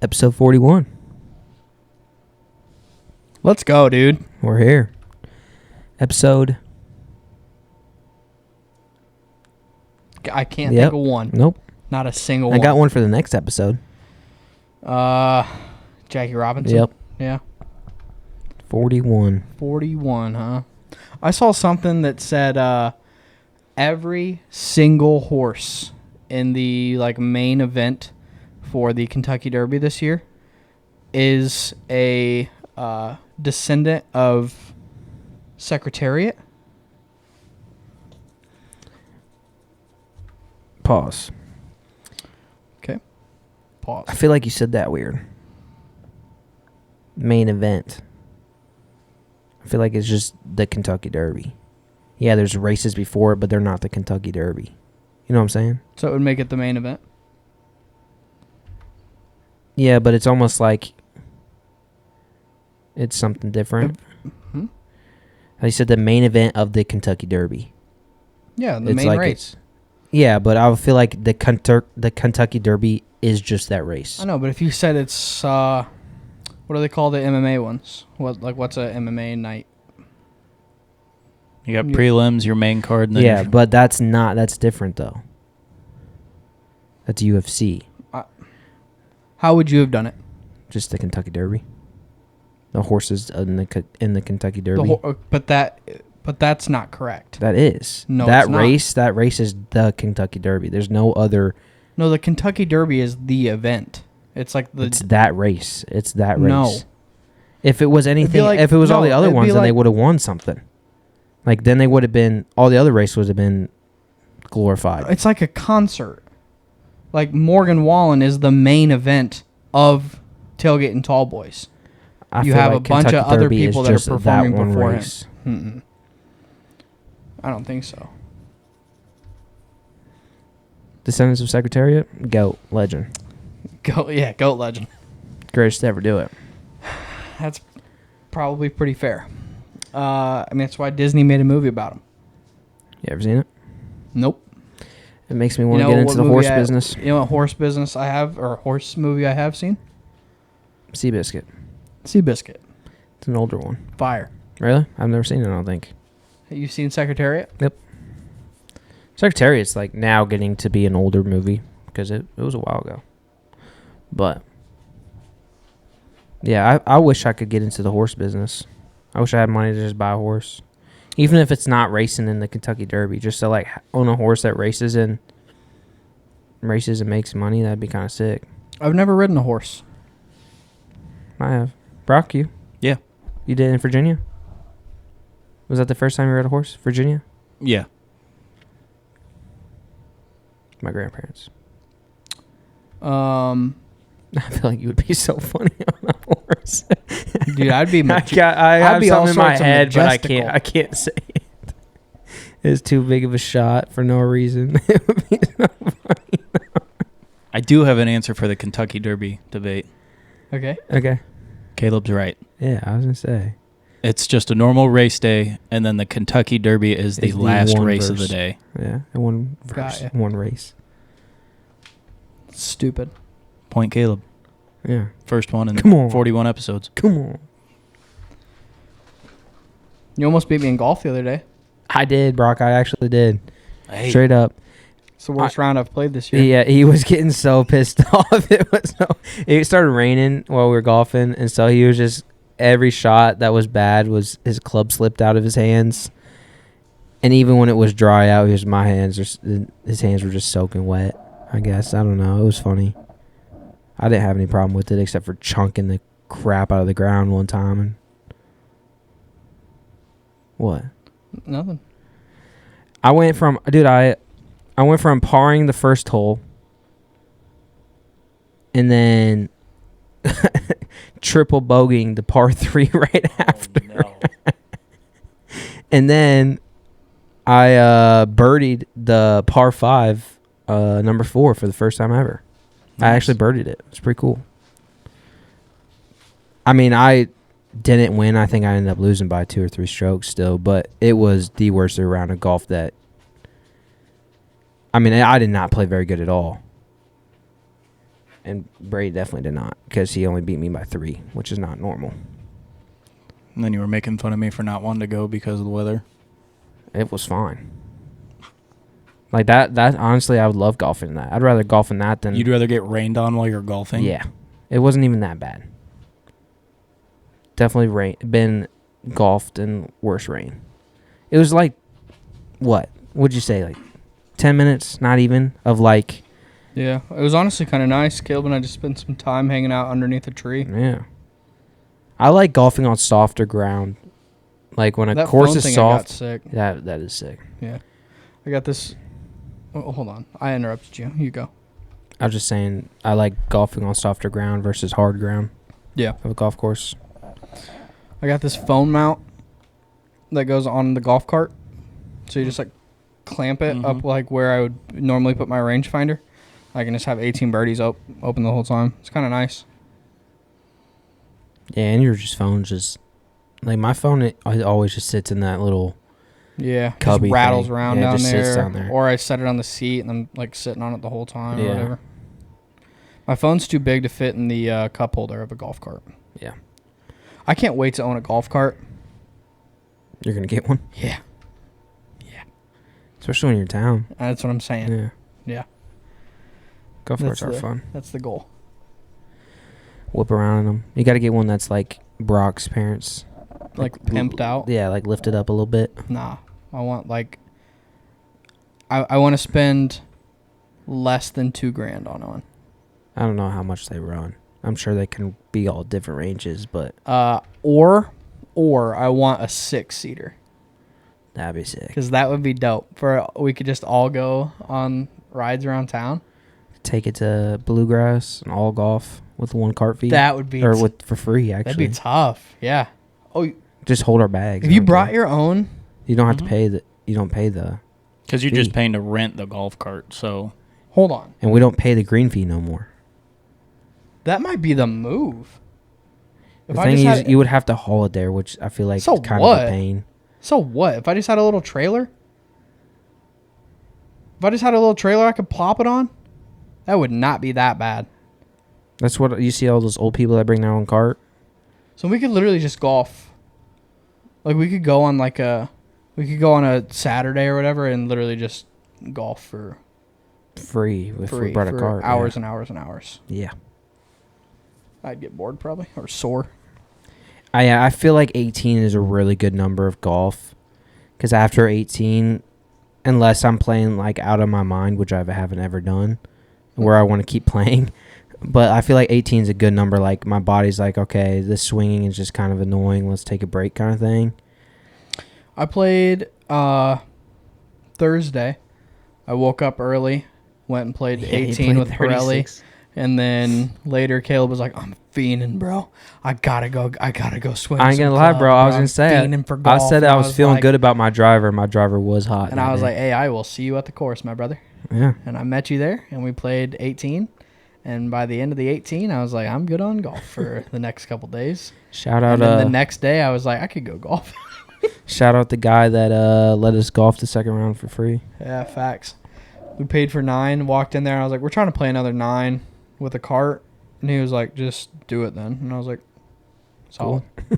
Episode 41. Let's go, dude. We're here. Episode. I can't think of one. Nope. Not a single one. I got one for the next episode. Jackie Robinson. Yep. Yeah. 41. 41, huh? I saw something that said every single horse in the main event for the Kentucky Derby this year is a descendant of Secretariat. Pause. Okay. Pause. I feel like you said that weird. Main event. I feel like it's just the Kentucky Derby. Yeah, there's races before it, but they're not the Kentucky Derby. You know what I'm saying? So it would make it the main event? Yeah, but it's almost like it's something different. Mm-hmm. I said the main event of the Kentucky Derby. Yeah, the main race. Yeah, but I feel like the Kentucky Derby is just that race. I know, but if you said it's what do they call the MMA ones? What's a MMA night? You got prelims, your main card, and then yeah, but that's different though. That's UFC. How would you have done it? Just the Kentucky Derby. The horses in the Kentucky Derby. But that's not correct. That is. No, that it's not. That race is the Kentucky Derby. There's no other. No, the Kentucky Derby is the event. It's like It's that race. It's that race. No. If it was anything, if it was all the other ones, then they would have won something. Then they would have been, all the other races would have been glorified. It's like a concert. Like Morgan Wallen is the main event of Tailgate and Tall Boys. You have a bunch of other people that are performing before him. I don't think so. Descendants of Secretariat, GOAT, legend. GOAT legend. Greatest to ever do it. That's probably pretty fair. That's why Disney made a movie about him. You ever seen it? Nope. It makes me want to get into the horse business. You know what horse business I have, or horse movie I have seen? Seabiscuit. Seabiscuit. It's an older one. Fire. Really? I've never seen it, I don't think. Have you seen Secretariat? Yep. Secretariat's now getting to be an older movie because it was a while ago. But yeah, I wish I could get into the horse business. I wish I had money to just buy a horse. Even if it's not racing in the Kentucky Derby, just to own a horse that races and makes money, that'd be kind of sick. I've never ridden a horse. I have. Brock, you? Yeah. You did in Virginia? Was that the first time you rode a horse? Virginia? Yeah. My grandparents. I feel like you would be so funny on a horse. Dude, I'd be I have something in my head, but I can't say it. It's too big of a shot for no reason. It would be so funny. I do have an answer for the Kentucky Derby debate. Okay. Caleb's right. Yeah, I was going to say. It's just a normal race day, and then the Kentucky Derby is the last race of the day. Yeah, one race. Stupid. Point Caleb. Yeah. First one in 41 episodes. Come on. You almost beat me in golf the other day. I did, Brock. I actually did. Hey. Straight up. It's the worst round I've played this year. Yeah, he was getting so pissed off. It started raining while we were golfing, and so he was just, every shot that was bad was his club slipped out of his hands. And even when it was dry out, his hands were just soaking wet, I guess. I don't know. It was funny. I didn't have any problem with it except for chunking the crap out of the ground one time. And what? Nothing. I went from parring the first hole and then triple bogeying the par 3 right after. No. And then I birdied the par 5 number 4 for the first time ever. Nice. I actually birdied it. It's pretty cool. I mean, I didn't win. I think I ended up losing by 2 or 3 strokes still, but it was the worst round of golf that... I mean, I did not play very good at all. And Brady definitely did not, because he only beat me by 3, which is not normal. And then you were making fun of me for not wanting to go because of the weather. It was fine. Like that honestly, I would love golfing that. I'd rather golf in that than... You'd rather get rained on while you're golfing? Yeah. It wasn't even that bad. Definitely been golfed in worse rain. It was like, what? What'd you say? Like 10 minutes? Not even? Of like... Yeah. It was honestly kind of nice. Caleb and I just spent some time hanging out underneath a tree. Yeah. I like golfing on softer ground. Like when a course is soft. I got sick. That is sick. Yeah. I got this... Oh, hold on. I interrupted you. You go. I was just saying I like golfing on softer ground versus hard ground. Yeah. Of a golf course. I got this phone mount that goes on the golf cart. So you just like clamp it up like where I would normally put my rangefinder. I can just have 18 birdies open the whole time. It's kind of nice. Yeah, and your phone just... Like my phone, it always just sits in that little... Yeah, cubby just rattles thing. around Yeah, down, just there, sits down there. or I set it on the seat and I'm like sitting on it the whole time or Yeah. whatever. My phone's too big to fit in the cup holder of a golf cart. Yeah. I can't wait to own a golf cart. You're going to get one? Yeah. Yeah. Especially when you're in town. That's what I'm saying. Yeah. Yeah. Golf carts are fun. That's the goal. Whip around in them. You got to get one that's like Brock's parents. Like pimped out? Yeah, like lifted up a little bit. Nah. I want like... I want to spend less than $2,000 on one. I don't know how much they run. I'm sure they can be all different ranges, but... Or I want a 6-seater. That'd be sick. Because that would be dope. We could just all go on rides around town. Take it to Bluegrass and all golf with one cart fee. That would be... for free, actually. That'd be tough. Yeah. Oh, just hold our bags. If you brought your own... You don't have to pay the... You don't pay the... Because you're just paying to rent the golf cart, so... Hold on. And we don't pay the green fee no more. That might be the move. The thing is, you would have to haul it there, which I feel like is kind of a pain. So what? If I just had a little trailer? I could plop it on? That would not be that bad. That's what you see all those old people that bring their own cart. So we could literally just golf. Like we could go on on a Saturday or whatever and literally just golf for free if we brought a cart. Hours and hours and hours. Yeah. I'd get bored probably or sore. I feel like 18 is a really good number of golf, because after 18, unless I'm playing like out of my mind, which I haven't ever done, where I want to keep playing, but I feel like 18 is a good number. Like my body's like, okay, this swinging is just kind of annoying. Let's take a break, kind of thing. I played Thursday. I woke up early, went and played 18 with Pirelli. And then later, Caleb was like, "I'm fiending, bro. I gotta go swing." I ain't gonna lie, bro. I was gonna say, I said I was feeling good about my driver. My driver was hot, and I was like, "Hey, I will see you at the course, my brother." Yeah. And I met you there, and we played 18. And by the end of the 18, I was like, "I'm good on golf for the next couple days." Shout out. And then the next day, I was like, "I could go golf." Shout out the guy that let us golf the second round for free. Yeah, facts. We paid for 9. Walked in there, and I was like, "We're trying to play another 9." With a cart, and he was like, "Just do it then." And I was like, "Solid." Cool.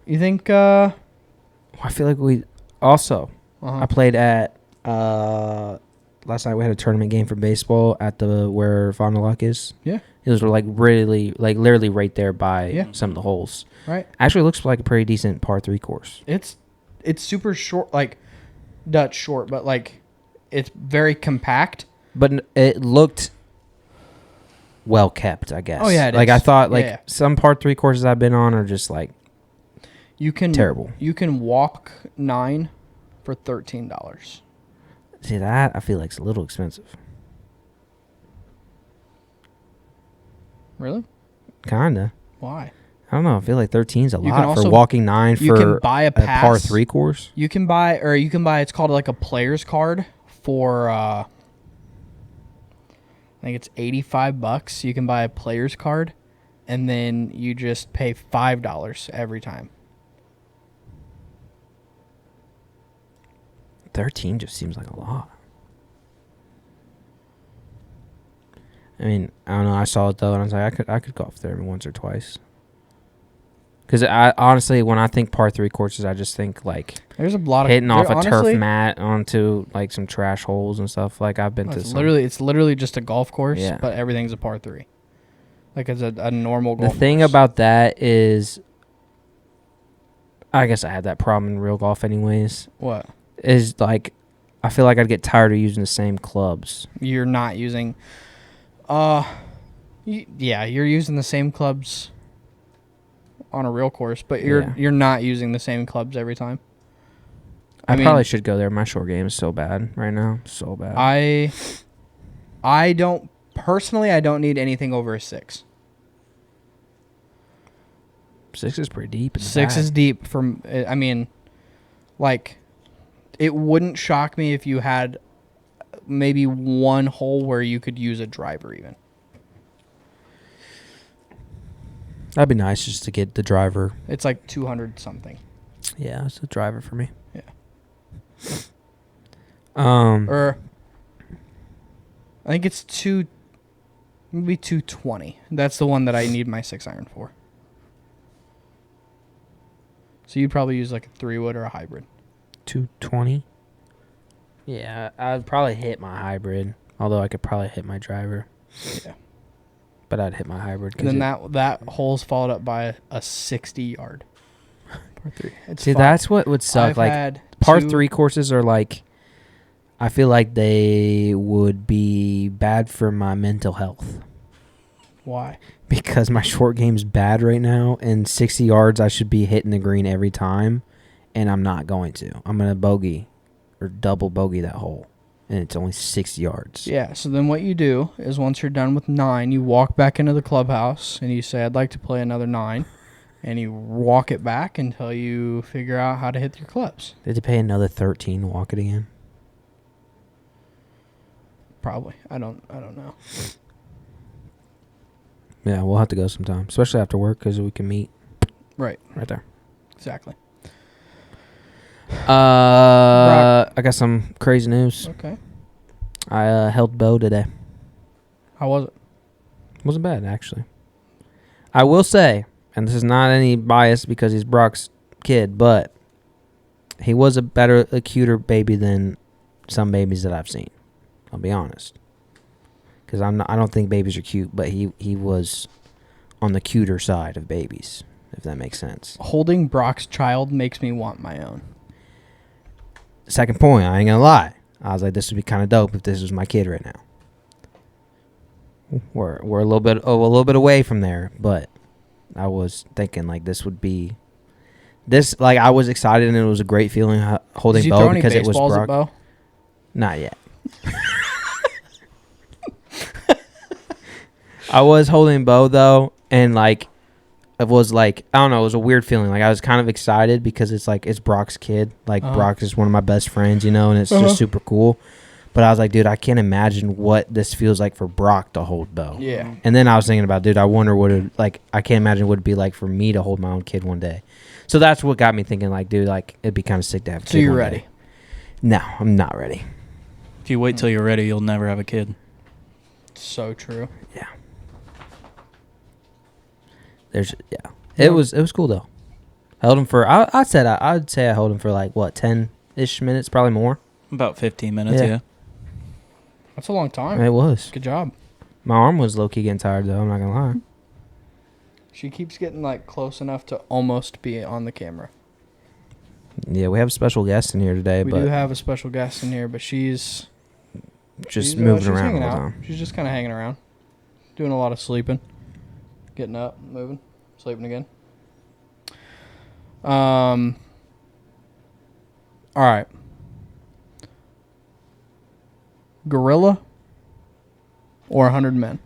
You think? I feel like we also. I played at last night. We had a tournament game for baseball at where Fond du Lac is. Yeah, it was like really literally right there by some of the holes. Right. Actually, it looks like a pretty decent par 3 course. It's super short, like Dutch short, but like it's very compact. But it looked well kept, I guess. Oh yeah, it like is. I thought, like some par 3 courses I've been on are just like terrible. You can walk 9 for $13. See that? I feel like it's a little expensive. Really? Kinda. Why? I don't know. I feel like 13 is a lot for walking 9 for you can buy a par 3 course. You can buy. It's called like a player's card for. I think it's $85. You can buy a player's card, and then you just pay $5 every time. 13 just seems like a lot. I mean, I don't know. I saw it though, and I was like, I could golf there once or twice. Because I honestly, when I think par 3 courses, I just think like there's a lot of hitting off a turf mat onto like some trash holes and stuff. Like I've been to it's literally just a golf course, but everything's a par 3. Like it's a normal golf course. The thing about that is, I guess I had that problem in real golf anyways. What? Is like, I feel like I'd get tired of using the same clubs. You're not using, you're using the same clubs on a real course, but you're not using the same clubs every time. I probably should go there. My short game is so bad right now. So bad. I don't need anything over a 6. 6 is pretty deep. 6 is deep like, it wouldn't shock me if you had maybe one hole where you could use a driver even. That'd be nice just to get the driver. It's like 200 something. Yeah, it's a driver for me. Yeah. I think it's maybe 220. That's the one that I need my 6-iron for. So you'd probably use like a 3-wood or a hybrid. 220? Yeah, I'd probably hit my hybrid. Although I could probably hit my driver. Yeah. But I'd hit my hybrid. And then that hole's followed up by a 60-yard par 3. See, that's what would suck. Like par 3 courses are like, I feel like they would be bad for my mental health. Why? Because my short game's bad right now, and 60 yards I should be hitting the green every time, and I'm not going to. I'm going to bogey or double bogey that hole, and it's only 60 yards. Yeah, so then what you do is once you're done with 9, you walk back into the clubhouse, and you say, I'd like to play another 9, and you walk it back until you figure out how to hit your clubs. Did you pay another 13 to walk it again? Probably. I don't know. Yeah, we'll have to go sometime, especially after work, because we can meet. Right there. Exactly. I got some crazy news. Okay. I held Bo today. How was it? Wasn't bad, actually. I will say, and this is not any bias because he's Brock's kid, but he was a cuter baby than some babies that I've seen. I'll be honest. Because I don't think babies are cute, but he was on the cuter side of babies, if that makes sense. Holding Brock's child makes me want my own. Second point, I ain't gonna lie. I was like, this would be kind of dope if this was my kid right now. We're a little bit away from there, but I was thinking like this would be this. Like I was excited and it was a great feeling holding Bo because it was Brock. Bo? Not yet. I was holding Bo though, and like it was like I don't know, it was a weird feeling. Like I was kind of excited because it's like it's Brock's kid. Like Brock is one of my best friends, and it's just super cool. But I was like, dude, I can't imagine what this feels like for Brock to hold Bo. Yeah. And then I was thinking about, dude, I wonder what it like. I can't imagine what it'd be like for me to hold my own kid one day. So that's what got me thinking, like, dude, like it'd be kind of sick to have a kid. So you're ready? Day. No, I'm not ready. If you wait till you're ready, you'll never have a kid. So true. Yeah. It was cool though. Held him for I'd say I held him for like what 10-ish minutes, probably more. About 15 minutes, yeah. That's a long time. It was. Good job. My arm was low key getting tired though. I'm not gonna lie. She keeps getting like close enough to almost be on the camera. Yeah, we have a special guest in here today. We do have a special guest in here, but she's moving around all the time. She's just kind of hanging around, doing a lot of sleeping, getting up, moving, sleeping again. All right. Gorilla or 100 men?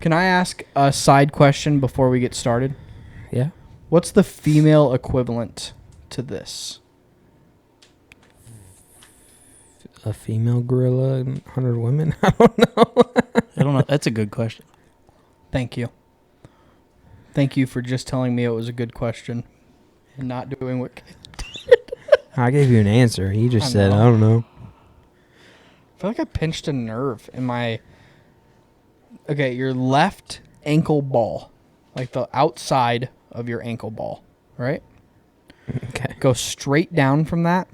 Can I ask a side question before we get started? Yeah. What's the female equivalent to this? A female gorilla and 100 women? I don't know. That's a good question. Thank you. Thank you for just telling me it was a good question and not doing what... I gave you an answer. He just said, I don't know. I feel like I pinched a nerve in my Okay, your left ankle ball, like the outside of your ankle ball, right? Okay. Go straight down from that,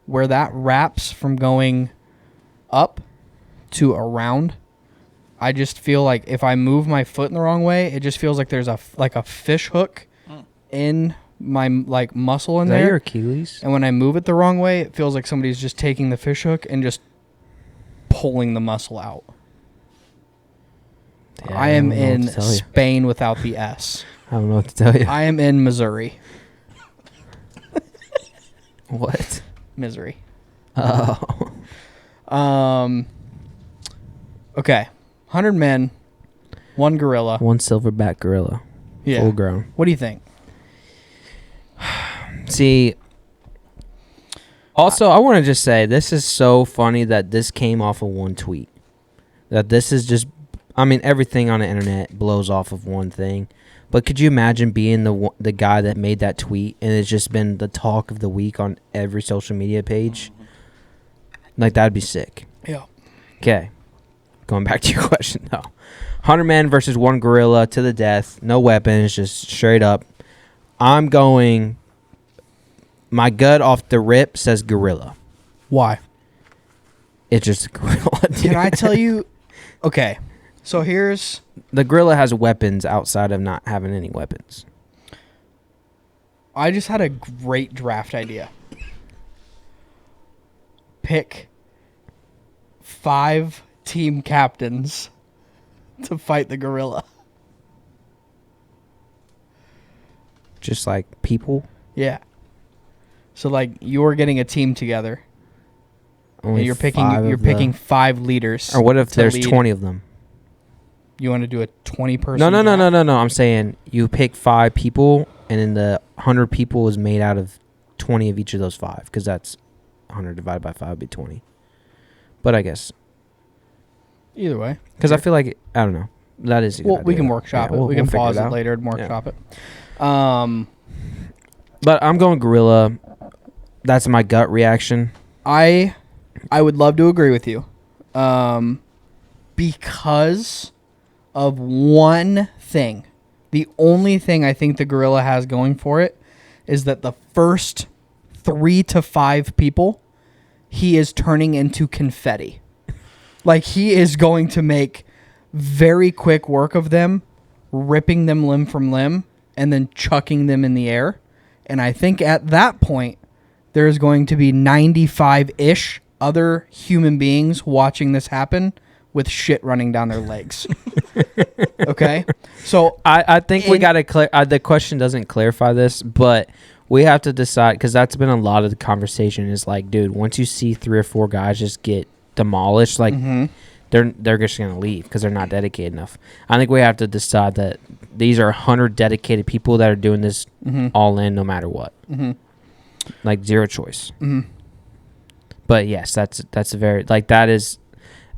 where that wraps from going up to around. I just feel like if I move my foot in the wrong way, it just feels like there's a fish hook in my like muscle in there. Is that your Achilles? And when I move it the wrong way, it feels like somebody's just taking the fish hook and just pulling the muscle out. Yeah, I am in Spain without the S. I don't know what to tell you. I am in Missouri. What? Misery. Oh. Okay. 100 men, 1 gorilla. 1 silverback gorilla. Yeah. Full grown. What do you think? See, also, I want to just say, this is so funny that this came off of one tweet. That this is just, I mean, everything on the internet blows off of one thing. But could you imagine being the guy that made that tweet and it's just been the talk of the week on every social media page? Like, that'd be sick. Yeah. Okay. Going back to your question, though. 100 men versus 1 gorilla to the death. No weapons, just straight up. I'm going, my gut off the rip says gorilla. Why? It's just a gorilla. Dude. Can I tell you? Okay. So here's... The gorilla has weapons outside of not having any weapons. I just had a great draft idea. Pick 5 team captains to fight the gorilla. Just like people? Yeah. So like you're getting a team together. Only and you're picking 5 leaders. Or what if there's lead. 20 of them? You want to do a 20-person No. I'm saying you pick 5 people, and then the 100 people is made out of 20 of each of those 5, because that's 100 divided by 5 would be 20. But I guess. Either way. Because I feel like, I don't know. That is a good we idea. can workshop it. We can pause it later and workshop it. But I'm going gorilla. That's my gut reaction. I would love to agree with you. Because of one thing. The only thing I think the gorilla has going for it is that the first 3 to 5 people, he is turning into confetti. Like, he is going to make very quick work of them, ripping them limb from limb, and then chucking them in the air. And I think at that point, there's going to be 95-ish other human beings watching this happen with shit running down their legs. Okay? So I think we got to the question doesn't clarify this, but we have to decide, because that's been a lot of the conversation is like, dude, once you see 3 or 4 guys just get demolished, like they're just going to leave because they're not dedicated enough. I think we have to decide that these are 100 dedicated people that are doing this all in no matter what. Like, zero choice. But yes, that's a very, like, that is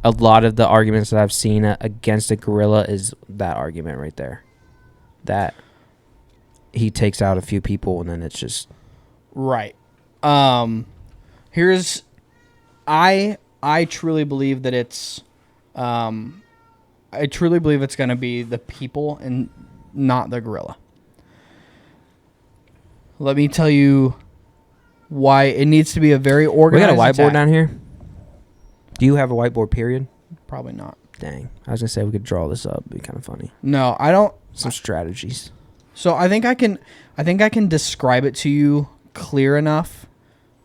a lot of the arguments that I've seen against a gorilla is that argument right there. That he takes out a few people and then it's just right. Here's I truly believe that it's I truly believe it's going to be the people and not the gorilla. Let me tell you why it needs to be a very organized. We got a whiteboard attack. down here. Do you have a whiteboard period? Probably not. Dang. I was going to say we could draw this up. It'd be kind of funny. No, I don't. Some strategies. So I think I can describe it to you clear enough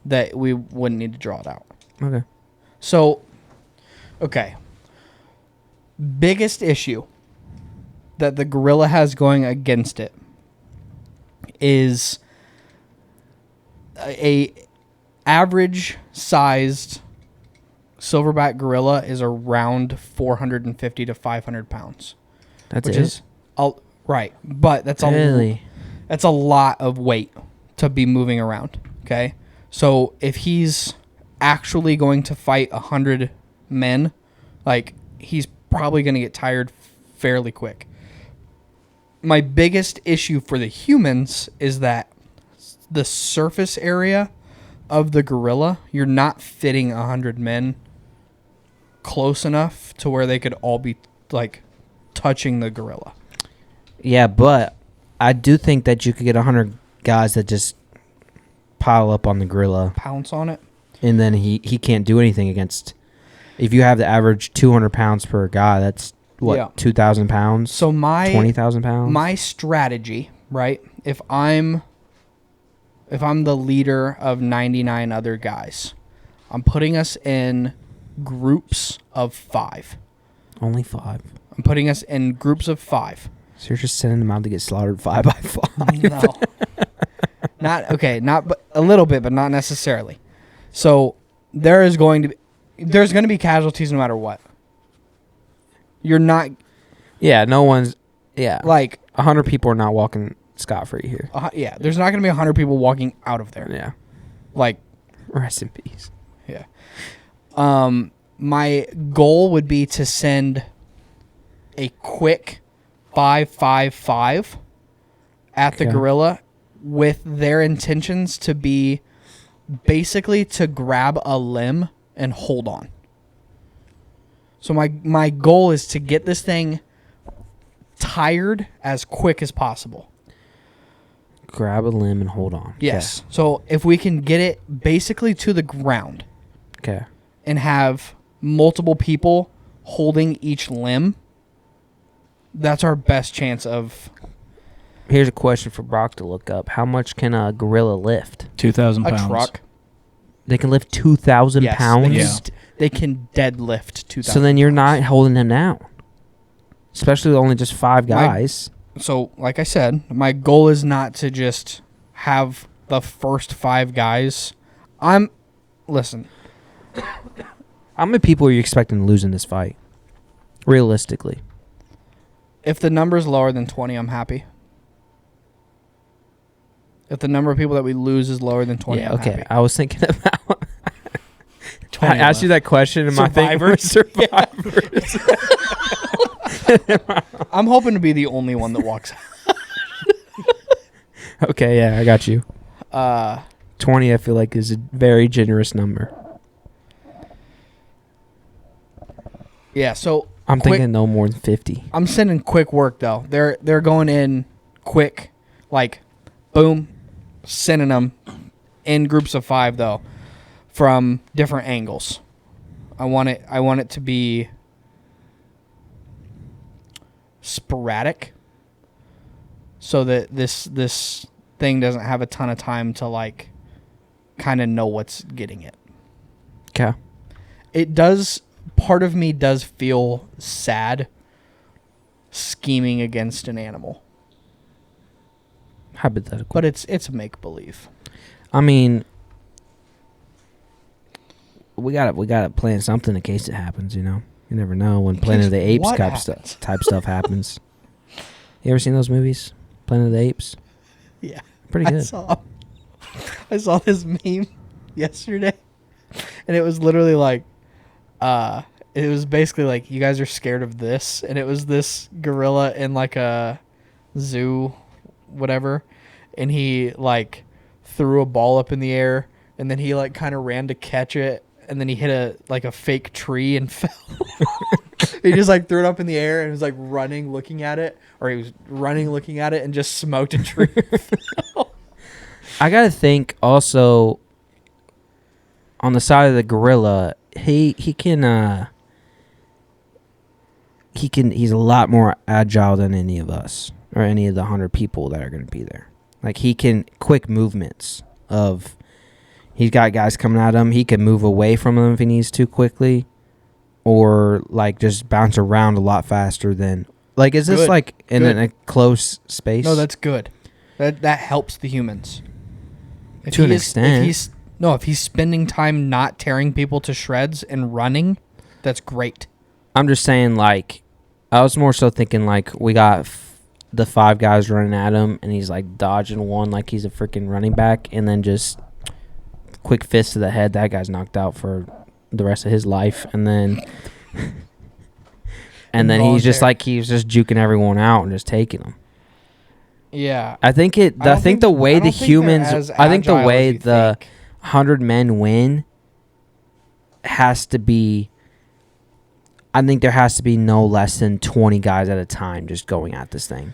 that we wouldn't need to draw it out. Okay. So, okay. Biggest issue that the gorilla has going against it is a average sized silverback gorilla is around 450 to 500 pounds. That's which it? is right, but that's really? That's a lot of weight to be moving around. Okay, so if he's actually going to fight 100 men, like, he's probably going to get tired fairly quick. My biggest issue for the humans is that the surface area of the gorilla, you're not fitting 100 men close enough to where they could all be, like, touching the gorilla. Yeah, but I do think that you could get 100 guys that just pile up on the gorilla. Pounce on it. And then he can't do anything against. If you have the average 200 pounds per guy, that's what, 2,000 pounds? So 20,000 pounds? My strategy, right? If I'm the leader of 99 other guys, I'm putting us in groups of 5. Only 5. I'm putting us in groups of 5. So you're just sending them out to get slaughtered 5 by 5? No. Not a little bit, but not necessarily. So there's going to be casualties no matter what. You're not. Yeah, no one's. Yeah, like 100 people are not walking scot-free here. Yeah, there's not going to be 100 people walking out of there. Yeah, like rest in peace. Yeah. My goal would be to send a quick 5-5-5 at the gorilla with their intentions to be basically to grab a limb and hold on. So my goal is to get this thing tired as quick as possible. Grab a limb and hold on. Yes. Okay. So if we can get it basically to the ground. Okay. And have multiple people holding each limb, that's our best chance of. Here's a question for Brock to look up. How much can a gorilla lift? 2,000 pounds. A truck. They can lift 2,000 pounds? Yeah. They can deadlift 2,000 So then you're not holding them down. Especially with only just 5 guys. So, like I said, my goal is not to just have the first 5 guys. Listen. How many people are you expecting to lose in this fight? Realistically. If the number is lower than 20, I'm happy. If the number of people that we lose is lower than 20, I'm happy. I was thinking about... I asked you that question and my thing was survivors. I'm hoping to be the only one that walks out. Okay, yeah, I got you. 20, I feel like, is a very generous number. Yeah, so I'm thinking no more than 50. I'm sending quick work though. They're going in quick, like boom, sending them in groups of 5 though, from different angles. I want it to be sporadic, so that this thing doesn't have a ton of time to like kind of know what's getting it. Okay. It does. Part of me does feel sad scheming against an animal. Hypothetical. But it's make believe. I mean, we gotta plan something in case it happens. You know, you never know when Planet of the Apes type stuff happens. You ever seen those movies, Planet of the Apes? Yeah, pretty good. I saw this meme yesterday, and it was literally like. It was basically like, you guys are scared of this, and it was this gorilla in like a zoo, whatever, and he like threw a ball up in the air, and then he like kind of ran to catch it, and then he hit a fake tree and fell. He just like threw it up in the air and was like running looking at it, and just smoked a tree. I gotta think also on the side of the gorilla. He's a lot more agile than any of us or any of the 100 people that are going to be there. Like, he can quick movements of, he's got guys coming at him. He can move away from them if he needs to quickly, or like just bounce around a lot faster than, like, is this good. Like in a close space? No, that's good. That helps the humans. To an extent. If he's spending time not tearing people to shreds and running, that's great. I'm just saying, like, I was more so thinking, like, we got the 5 guys running at him, and he's, like, dodging one like he's a freaking running back, and then just quick fist to the head. That guy's knocked out for the rest of his life, and then he's just, like, he's just juking everyone out and just taking them. Yeah. I think the way the humans, I think the way the 100 men win has to be, I think there has to be no less than 20 guys at a time just going at this thing.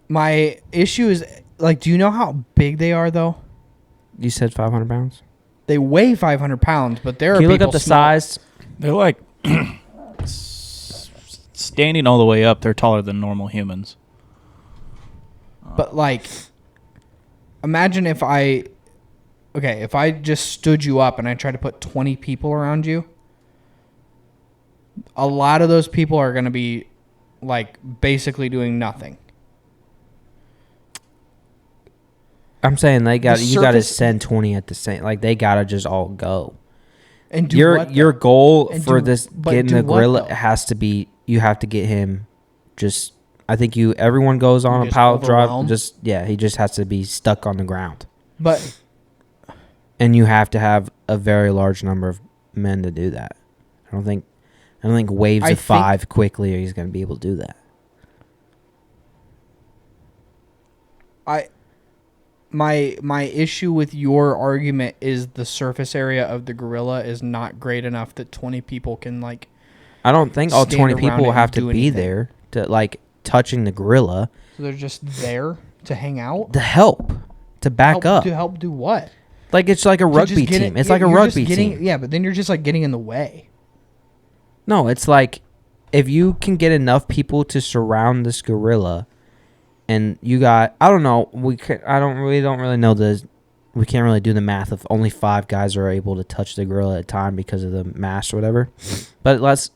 My issue is, like, do you know how big they are, though? You said 500 pounds? They weigh 500 pounds, but there are people. Can you look up the size? They're like standing all the way up. They're taller than normal humans. But, like, imagine if I just stood you up and I tried to put 20 people around you. A lot of those people are going to be, like, basically doing nothing. I'm saying you got to send 20 at the same. Like, they got to just all go. And do your goal for getting the gorilla has to be, you have to get him just, I think everyone goes on a power drive. He just has to be stuck on the ground. And you have to have a very large number of men to do that. I don't think waves of 5 quickly he's going to be able to do that. My issue with your argument is the surface area of the gorilla is not great enough that 20 people can, like, I don't think all 20 people will have to be there to, like, touching the gorilla. So they're just there to hang out? To help. To back up. To help do what? Like, it's like a rugby team. It's like a rugby team. Yeah, but then you're just, like, getting in the way. No, it's like, if you can get enough people to surround this gorilla, and you got, I don't know, we don't really know we can't really do the math of only 5 guys are able to touch the gorilla at a time because of the mass or whatever. But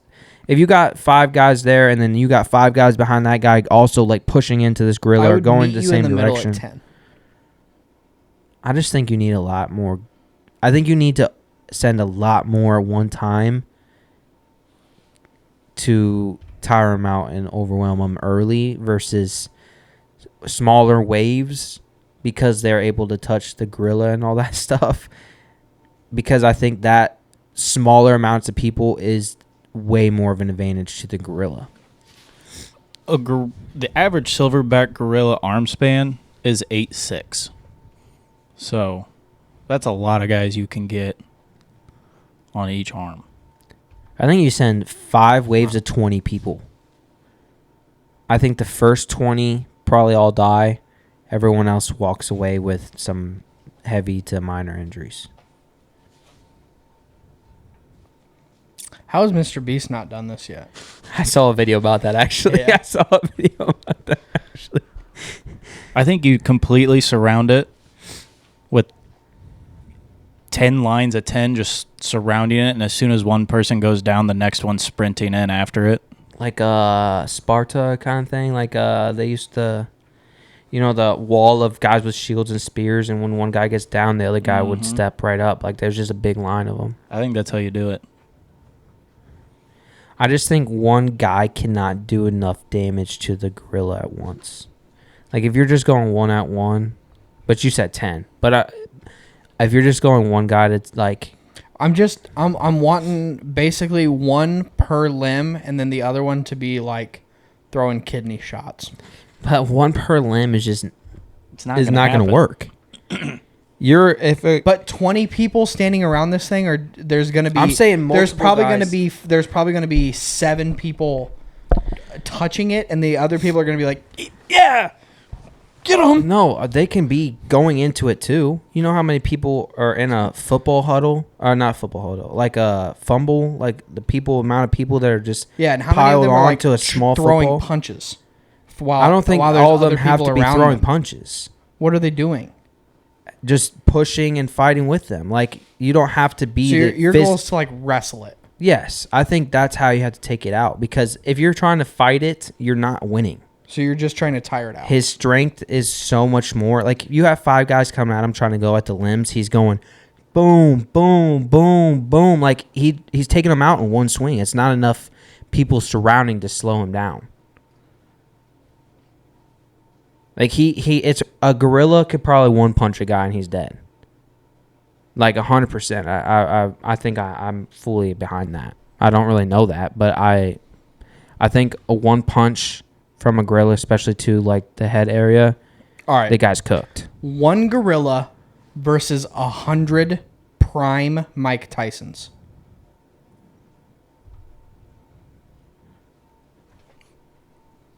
if you got 5 guys there, and then you got 5 guys behind that guy also, like, pushing into this gorilla or going the same direction. At 10. I just think you need a lot more. I think you need to send a lot more one time to tire them out and overwhelm them early versus smaller waves because they're able to touch the gorilla and all that stuff. Because I think that smaller amounts of people is way more of an advantage to the gorilla. The average silverback gorilla arm span is 8'6". So that's a lot of guys you can get on each arm. I think you send 5 waves of 20 people. I think the first 20 probably all die. Everyone else walks away with some heavy to minor injuries. How has Mr. Beast not done this yet? I saw a video about that, actually. Yeah. I saw a video about that, actually. I think you completely surround it with 10 lines of 10 just surrounding it, and as soon as one person goes down, the next one's sprinting in after it. Like a Sparta kind of thing. Like they used to, the wall of guys with shields and spears, and when one guy gets down, the other guy would step right up. Like, there's just a big line of them. I think that's how you do it. I just think one guy cannot do enough damage to the gorilla at once. Like, if you're just going 1-on-1, but you said 10. But if you're just going one guy, it's like... I'm wanting basically one per limb, and then the other one to be, like, throwing kidney shots. But one per limb is not going to work. But 20 people standing around this thing, or there's going to be... I'm saying there's probably going to be 7 people touching it, and the other people are going to be like, yeah, get them. No, they can be going into it too. You know how many people are in a football huddle, or not football huddle, like a fumble, like the amount of people that are just and how many of them are like to a small throwing football? Punches. I don't think all of them have to be throwing punches. What are they doing? Just pushing and fighting with them. Like, you don't have to be... So your goal is to, like, wrestle it. Yes. I think that's how you have to take it out. Because if you're trying to fight it, you're not winning. So you're just trying to tire it out. His strength is so much more. Like, you have 5 guys coming at him trying to go at the limbs. He's going boom, boom, boom, boom. Like, he's taking them out in one swing. It's not enough people surrounding to slow him down. Like, it's a gorilla could probably one punch a guy and he's dead. Like 100%. I think I'm fully behind that. I don't really know that, but I think a one punch from a gorilla, especially to like the head area, all right, the guy's cooked. One gorilla versus 100 prime Mike Tysons.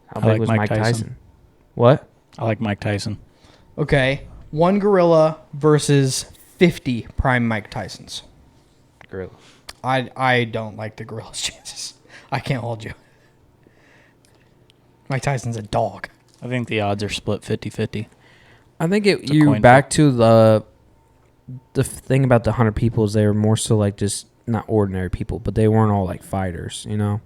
How big was Mike Tyson? What? I like Mike Tyson. Okay. 1 gorilla versus 50 prime Mike Tysons. Gorilla. I don't like the gorilla's chances. I can't hold you. Mike Tyson's a dog. I think the odds are split 50-50. I think you back to the thing about the 100 people is they were more so like just not ordinary people, but they weren't all like fighters, you know?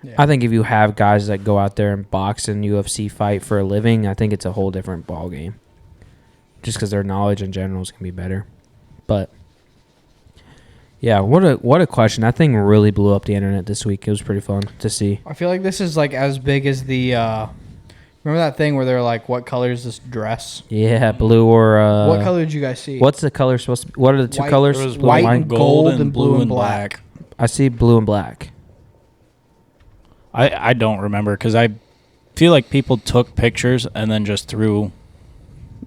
Yeah. I think if you have guys that go out there and box and UFC fight for a living, I think it's a whole different ball game. Just because their knowledge in general is going to be better. But, yeah, what a question. That thing really blew up the internet this week. It was pretty fun to see. I feel like this is like as big as the remember that thing where they're like, what color is this dress? Yeah, blue or what color did you guys see? What's the color supposed to be? What are the two colors? It was white and gold and blue and black. I see blue and black. I don't remember because I feel like people took pictures and then just threw.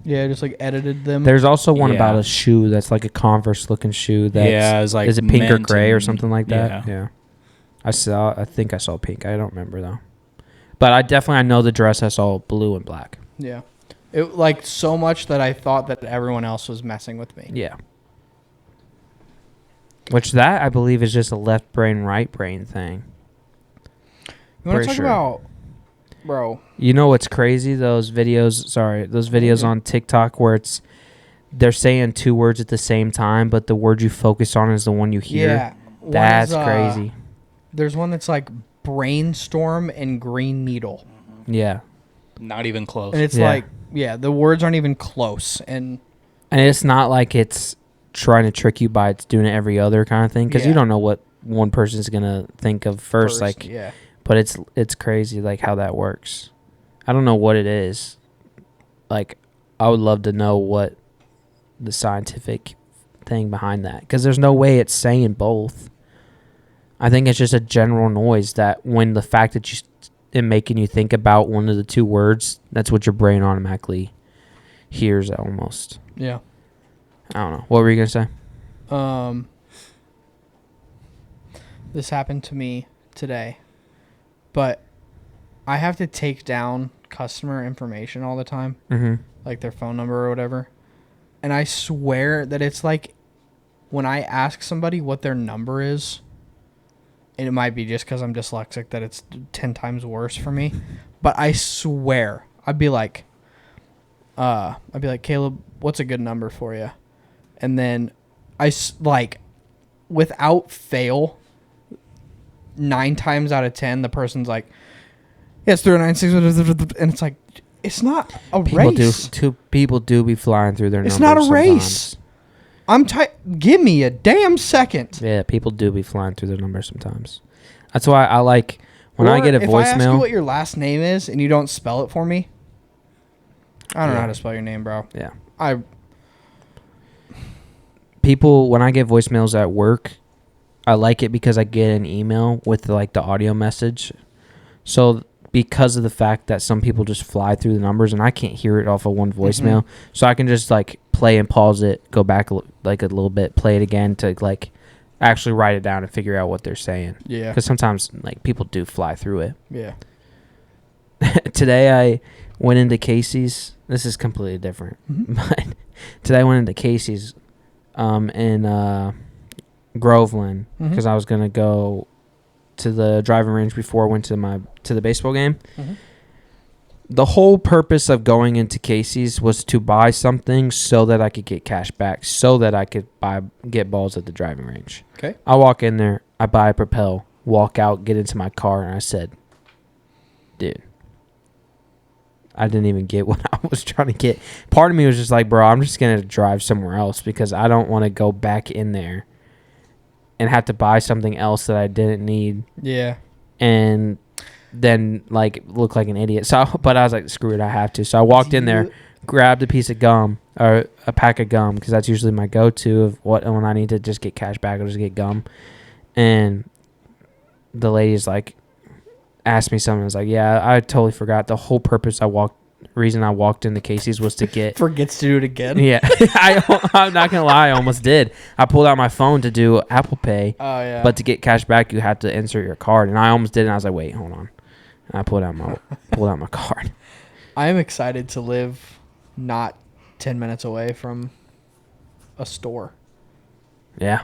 Yeah, just like edited them. There's also one about a shoe that's like a Converse looking shoe. That's, like is it pink or gray or something like that? Yeah. I think I saw pink. I don't remember though. But I know the dress. I saw blue and black. Yeah, it like so much that I thought that everyone else was messing with me. Yeah. Which that I believe is just a left brain, right brain thing. You want to talk about, bro? You know what's crazy? Those videos on TikTok where they're saying two words at the same time, but the word you focus on is the one you hear. Yeah, that's crazy. There's one that's like brainstorm and green needle. Yeah, not even close. And it's like, the words aren't even close, and it's not like it's trying to trick you by it's doing it every other kind of thing because you don't know what one person's gonna think of first. But it's crazy like how that works. I don't know what it is. Like, I would love to know what the scientific thing behind that because there's no way it's saying both. I think it's just a general noise that when the fact that it making you think about one of the two words, that's what your brain automatically hears almost. Yeah. I don't know. What were you gonna say? This happened to me today. But I have to take down customer information all the time, like their phone number or whatever. And I swear that it's like when I ask somebody what their number is, and it might be just because I'm dyslexic that it's 10 times worse for me. But I swear, I'd be like, Caleb, what's a good number for you? And then without fail, 9 times out of 10, the person's like, yeah, it's 396, and it's like, it's not a race. People do be flying through their numbers. It's not a race. Give me a damn second. Yeah, people do be flying through their numbers sometimes. That's why I like when I get a voicemail. If I ask you what your last name is and you don't spell it for me, I don't know how to spell your name, bro. Yeah. People, when I get voicemails at work, I like it because I get an email with like the audio message. So because of the fact that some people just fly through the numbers and I can't hear it off of one voicemail, so I can just like play and pause it, go back like a little bit, play it again to like actually write it down and figure out what they're saying. Yeah. Because sometimes like people do fly through it. Yeah. Today I went into Casey's. This is completely different. But today I went into Casey's in Groveland because I was going to go to the driving range before I went to the baseball game. The whole purpose of going into Casey's was to buy something so that I could get cash back, so that I could get balls at the driving range. Okay. I walk in there, I buy a Propel, walk out, get into my car, and I said, dude, I didn't even get what I was trying to get. Part of me was just like, bro, I'm just going to drive somewhere else because I don't want to go back in there and have to buy something else that I didn't need. Yeah. And then like look like an idiot. So, but I was like, screw it, I have to. So I walked in there, grabbed a piece of gum or a pack of gum because that's usually my go-to of when I need to just get cash back, I'll just get gum. And the lady's like, asked me something. I was like, yeah, I totally forgot. The whole purpose reason I walked into Casey's was to get... Forgets to do it again? Yeah. I'm not going to lie, I almost did. I pulled out my phone to do Apple Pay. Oh, yeah. But to get cash back, you have to insert your card. And I almost did, and I was like, wait, hold on. I pulled out my card. I am excited to live not 10 minutes away from a store. Yeah.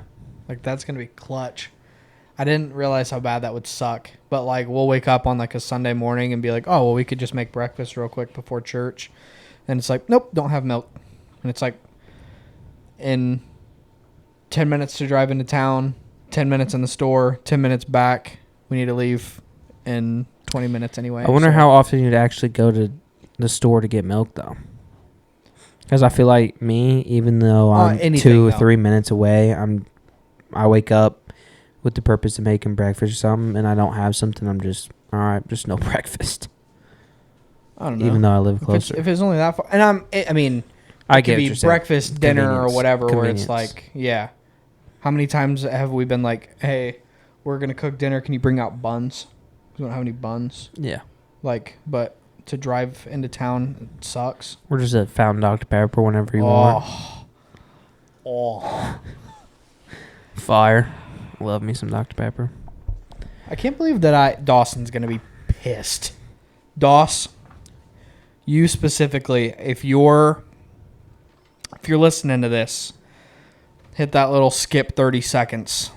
Like, that's going to be clutch. I didn't realize how bad that would suck. But, like, we'll wake up on, like, a Sunday morning and be like, oh, well, we could just make breakfast real quick before church. And it's like, nope, don't have milk. And it's like, in 10 minutes to drive into town, 10 minutes in the store, 10 minutes back. We need to leave in 20 minutes anyway. I wonder how often you'd actually go to the store to get milk, though. Because I feel like me, even though I'm 2 or 3 minutes away, I wake up with the purpose of making breakfast or something, and I don't have something, I'm just, all right, just no breakfast. I don't know. Even though I live closer. If it's only that far. And it could be breakfast, dinner, or whatever, where it's like, yeah. How many times have we been like, hey, we're going to cook dinner, can you bring out buns? We don't have any buns. Yeah. Like, but to drive into town, it sucks. We're just at Fountain Dr. Pepper whenever you want. Oh. Fire. Love me some Dr. Pepper. I can't believe that Dawson's going to be pissed. Doss, you specifically, if you're listening to this, hit that little skip 30 seconds.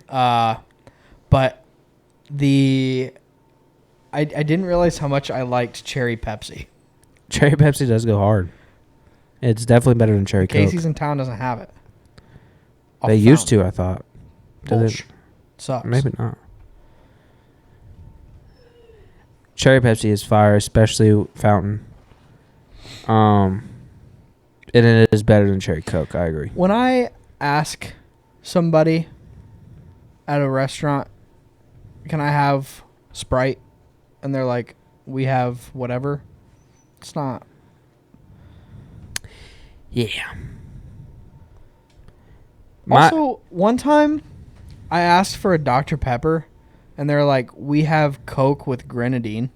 But I didn't realize how much I liked Cherry Pepsi. Cherry Pepsi does go hard. It's definitely better than Cherry Coke. Casey's in town doesn't have it. They used to, I thought. Bullshit. Sucks. Maybe not. Cherry Pepsi is fire, especially Fountain. And it is better than Cherry Coke, I agree. When I ask somebody at a restaurant, can I have Sprite? And they're like, we have whatever. It's not. Yeah. Also, one time I asked for a Dr. Pepper, and they're like, we have Coke with grenadine.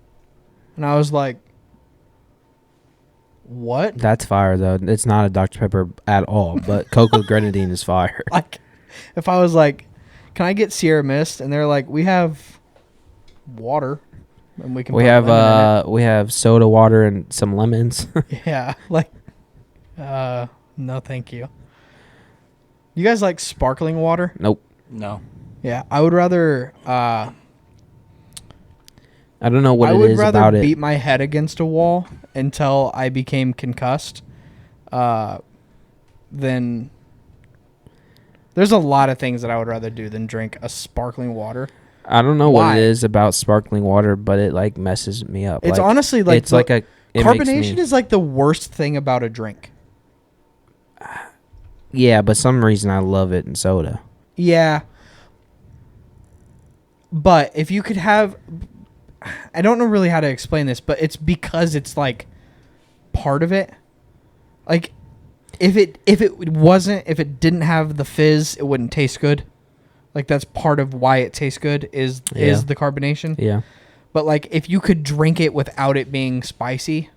And I was like, what? That's fire, though. It's not a Dr. Pepper at all, but Coke with grenadine is fire. Like, if I was like, can I get Sierra Mist? And they're like, we have water. And we have soda water and some lemons. Yeah. Like, no, thank you. You guys like sparkling water? Nope. No. Yeah, I would rather. I don't know what it is about it. I would rather beat my head against a wall until I became concussed. Then there's a lot of things that I would rather do than drink a sparkling water. I don't know what it is about sparkling water, but it like messes me up. It's like, honestly like it's like carbonation is like the worst thing about a drink. Yeah, but some reason I love it in soda. Yeah. But if you could have, I don't know really how to explain this, but it's because it's like part of it. Like if it didn't have the fizz, it wouldn't taste good. Like that's part of why it tastes good is the carbonation. Yeah. But like if you could drink it without it being spicy,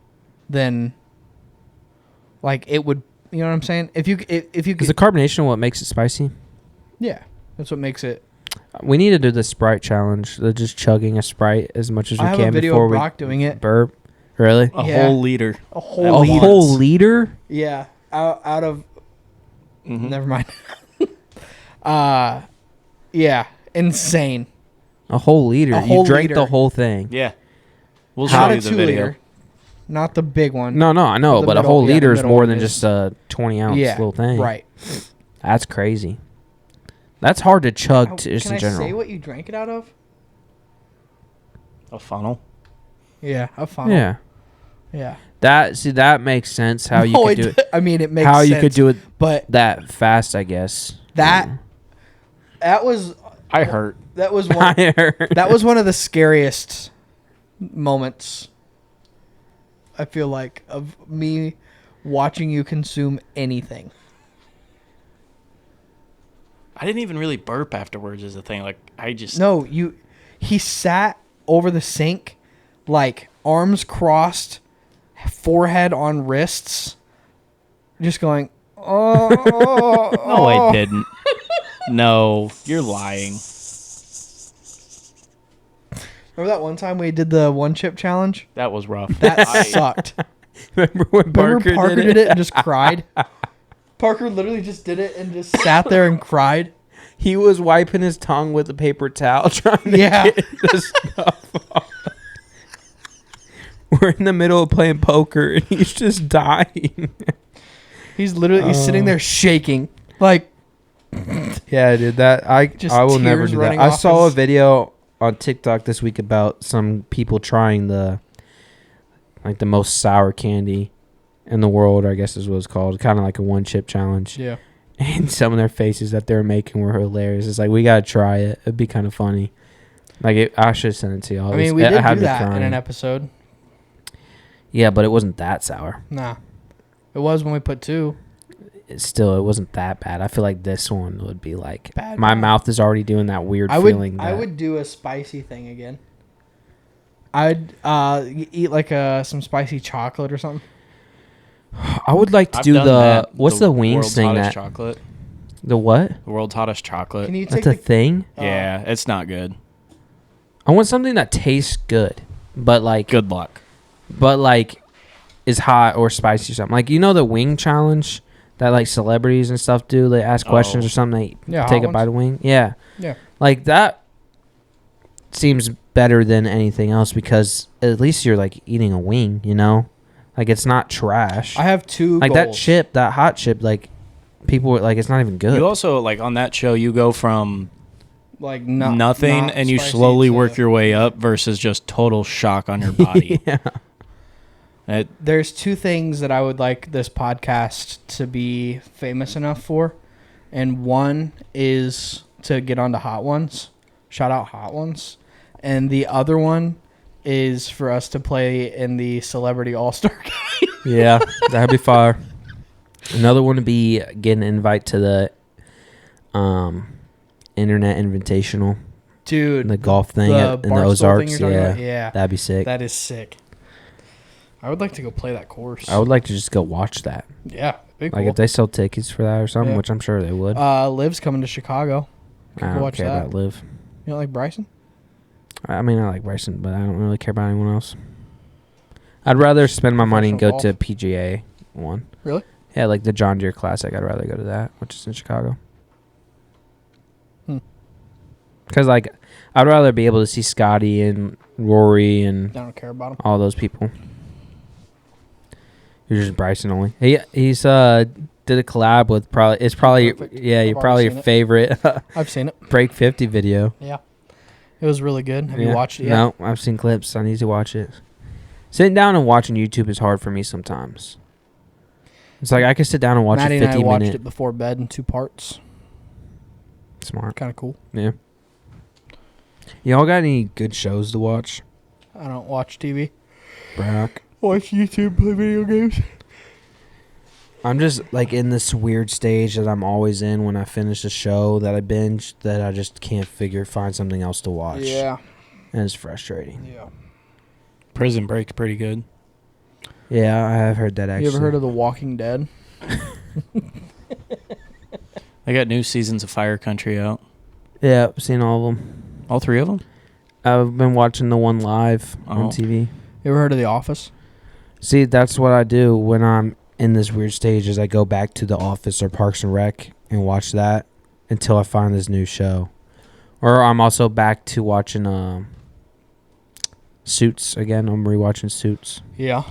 then like it would, you know what I'm saying? If you is the carbonation what makes it spicy? Yeah, that's what makes it. We need to do the Sprite challenge. They're just chugging a Sprite as much as we can before we. I have a video of Brock doing it. Burp. Really? A whole liter. A whole liter? Yeah. Out of. Mm-hmm. Never mind. Yeah. Insane. A whole liter. You drank the whole thing. Yeah. We'll show you the video. Liter. Not the big one. No, I know, but a whole liter is more than just a 20-ounce little thing. Right. That's crazy. That's hard to chug just in general. Can I say what you drank it out of? A funnel. Yeah, a funnel. Yeah. That makes sense how you could do it. I mean, it makes sense. How you could do it but that fast, I guess. That was... I hurt. That was one. That was one of the scariest moments, I feel like, of me watching you consume anything. I didn't even really burp afterwards is the thing. Like, I just... No, he sat over the sink, like, arms crossed, forehead on wrists, just going, oh. No, I didn't. No, you're lying. Remember that one time we did the one chip challenge? That was rough. That sucked. Remember when Parker, did it and just cried? Parker literally just did it and just sat there and cried. He was wiping his tongue with a paper towel trying to get the stuff off. We're in the middle of playing poker and he's just dying. He's literally sitting there shaking. Like, yeah, dude, I will never do that. I saw a video on TikTok this week about some people trying the most sour candy in the world, I guess is what it's called. Kind of like a one chip challenge. Yeah. And some of their faces that they were making were hilarious. It's like, we got to try it. It'd be kind of funny. Like, I should send it to y'all. I mean, we did do that in an episode. Yeah, but it wasn't that sour. Nah. It was when we put 2. It wasn't that bad. I feel like this one would be like, my mouth is already doing that weird feeling. I would do a spicy thing again. I'd eat like some spicy chocolate or something. I would like to do what's the wings thing? Hottest chocolate. The what? The world's hottest chocolate. Can you take That's a thing? Yeah, it's not good. I want something that tastes good, but like good luck. But like is hot or spicy or something. Like, you know the wing challenge that like celebrities and stuff do? They ask questions or something. They take a bite of wing. Yeah. Yeah. Like that seems better than anything else because at least you're like eating a wing, you know? Like, it's not trash. I have 2 like goals. that hot chip, like people were like, it's not even good. You also, like, on that show, you go from like nothing not and you slowly work your way up versus just total shock on your body. Yeah. There's 2 things that I would like this podcast to be famous enough for. And one is to get onto Hot Ones. Shout out Hot Ones. And the other one is for us to play in the Celebrity All-Star Game. Yeah, that'd be fire. Another one would be getting an invite to the Internet Invitational. Dude. The golf thing in the Ozarks. Yeah. That'd be sick. That is sick. I would like to go play that course. I would like to just go watch that. Yeah. Cool. Like if they sell tickets for that or something, which I'm sure they would. Liv's coming to Chicago. I don't care about Liv. You don't like Bryson? I mean, I like Bryson, but I don't really care about anyone else. I'd rather spend my money and go to PGA one. Really? Yeah, like the John Deere Classic. I'd rather go to that, which is in Chicago. Because, like, I'd rather be able to see Scotty and Rory and I don't care about them. All those people. You're just Bryson only. He's did a collab with probably your favorite. I've seen it. Break 50 video. Yeah. It was really good. Have you watched it yet? No, I've seen clips. I need to watch it. Sitting down and watching YouTube is hard for me sometimes. It's like I could sit down and watch Maddie a 50 minute. and I watched it before bed in 2 parts. Smart. Kind of cool. Yeah. Y'all got any good shows to watch? I don't watch TV. Brock. Watch YouTube, play video games. I'm just like in this weird stage that I'm always in when I finish a show that I binge that I just can't find something else to watch. Yeah. And it's frustrating. Yeah. Prison Break's pretty good. Yeah, I have heard that actually. You ever heard of The Walking Dead? They got new seasons of Fire Country out. Yeah, I've seen all of them. All 3 of them? I've been watching the one live on TV. You ever heard of The Office? See, that's what I do when I'm in this weird stage is I go back to The Office or Parks and Rec and watch that until I find this new show. Or I'm also back to watching Suits again. I'm rewatching Suits. Yeah.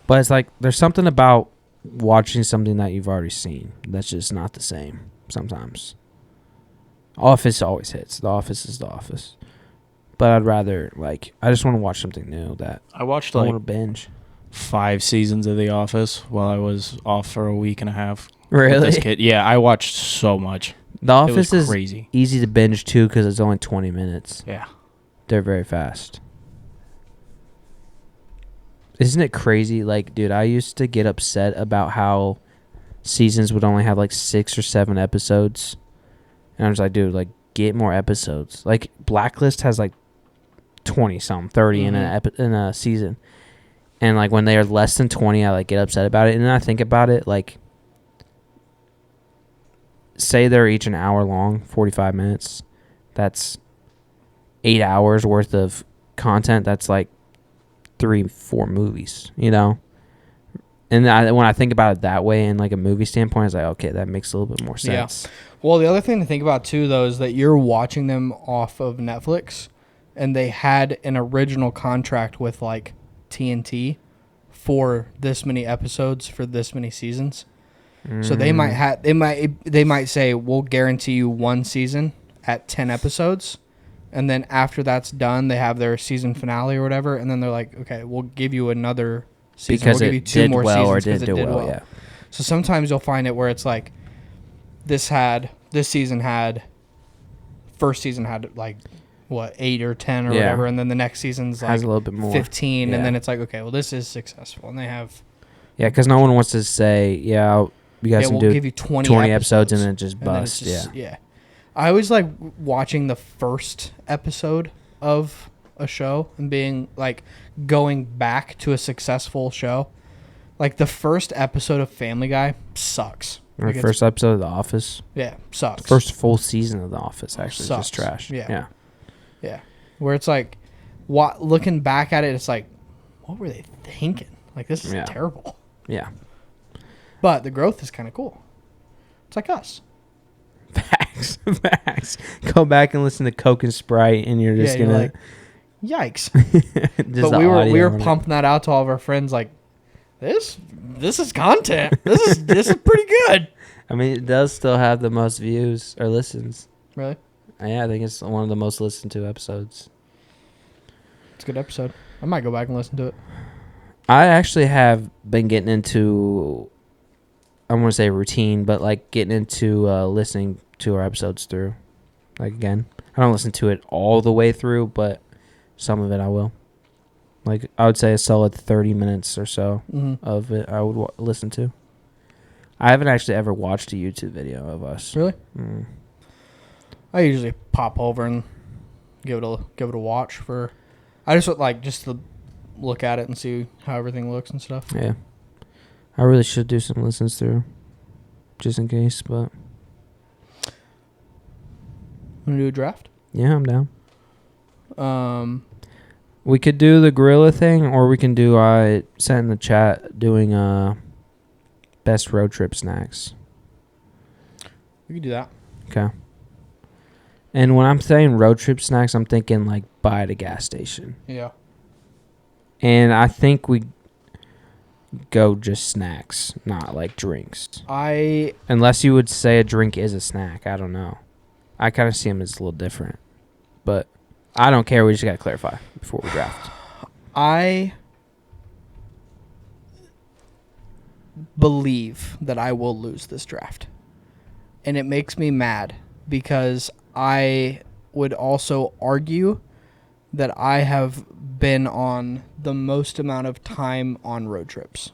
But it's like there's something about watching something that you've already seen that's just not the same sometimes. Office always hits. The Office is The Office. But I'd rather, like, I just want to watch something new that I watched, I want to binge. 5 seasons of The Office while I was off for a week and a half. Really? With this kid. Yeah, I watched so much. The Office is crazy. Easy to binge, too, because it's only 20 minutes. Yeah. They're very fast. Isn't it crazy? Like, dude, I used to get upset about how seasons would only have, like, 6 or 7 episodes. And I was like, dude, like, get more episodes. Like, Blacklist has, like, 20-something, 30 in a season. And, like, when they are less than 20, I, like, get upset about it. And then I think about it, like, say they're each an hour long, 45 minutes. That's 8 hours worth of content that's like 3-4 movies, you know. And when I think about it that way in like a movie standpoint, it's like, okay, that makes a little bit more sense. Yeah. Well, the other thing to think about too, though, is that you're watching them off of Netflix, and they had an original contract with like TNT for this many episodes for this many seasons. So they might say, we'll guarantee you one season at 10 episodes, and then after that's done, they have their season finale or whatever, and then they're like, okay, we'll give you another season. Because we'll give you two more seasons or didn't do well. Yeah. So sometimes you'll find it where it's like this season had like what 8 or 10 or whatever, and then the next season's like has a little bit more 15, and then it's like, okay, well, this is successful, and they have because no one wants to say you guys can we'll do give you 20 episodes and then just bust. I always like watching the first episode of a show and being like going back to a successful show. Like the first episode of Family Guy sucks. Or first episode of The Office. Yeah, sucks. First full season of The Office actually sucks. Just trash. Yeah. Where it's like, looking back at it, it's like, what were they thinking? Like, this is terrible. Yeah. But the growth is kind of cool. It's like us. Facts. Go back and listen to Coke and Sprite, and you're just gonna like, yikes. But we were pumping that out to all of our friends, like, this is content. This is pretty good. I mean, it does still have the most views or listens. Really? Yeah, I think it's one of the most listened to episodes. It's a good episode. I might go back and listen to it. I actually have been getting into, I don't want to say routine, but like getting into listening to our episodes through. Like, again, I don't listen to it all the way through, but some of it I will. Like, I would say a solid 30 minutes or so of it I would listen to. I haven't actually ever watched a YouTube video of us. Really? I usually pop over and give it a watch for. I just would like just to look at it and see how everything looks and stuff. Yeah, I really should do some listens through, just in case. But wanna do a draft? Yeah, I'm down. We could do the gorilla thing, or we can do. I sent in the chat doing best road trip snacks. We could do that. Okay. And when I'm saying road trip snacks, I'm thinking like buy at a gas station. Yeah. And I think we go just snacks, not like drinks. Unless you would say a drink is a snack. I don't know. I kind of see them as a little different. But I don't care. We just got to clarify before we draft. I believe that I will lose this draft. And it makes me mad because I would also argue that I have been on the most amount of time on road trips.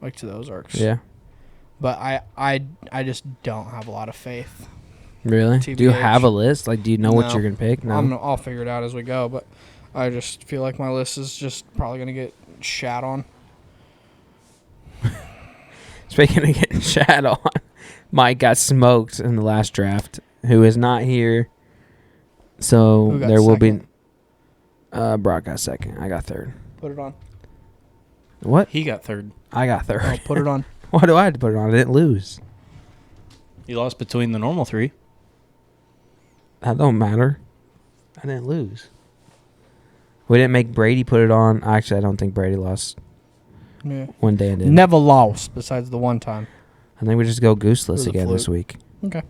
Like to the Ozarks. Yeah. But I just don't have a lot of faith. Really? TBH. Do you have a list? Like, do you know what you're going to pick? No. I'll figure it out as we go, but I just feel like my list is just probably going to get shat on. Speaking of getting shat on, Mike got smoked in the last draft, who is not here. So there will be. Brock got second. I got third. Put it on. What? He got third. I got third. Oh, put it on. Why do I have to put it on? I didn't lose. You lost between the normal three. That don't matter. I didn't lose. We didn't make Brady put it on. Actually, I don't think Brady lost. Yeah. One day and did. Never lost besides the one time. I think we just go gooseless again this week. Okay.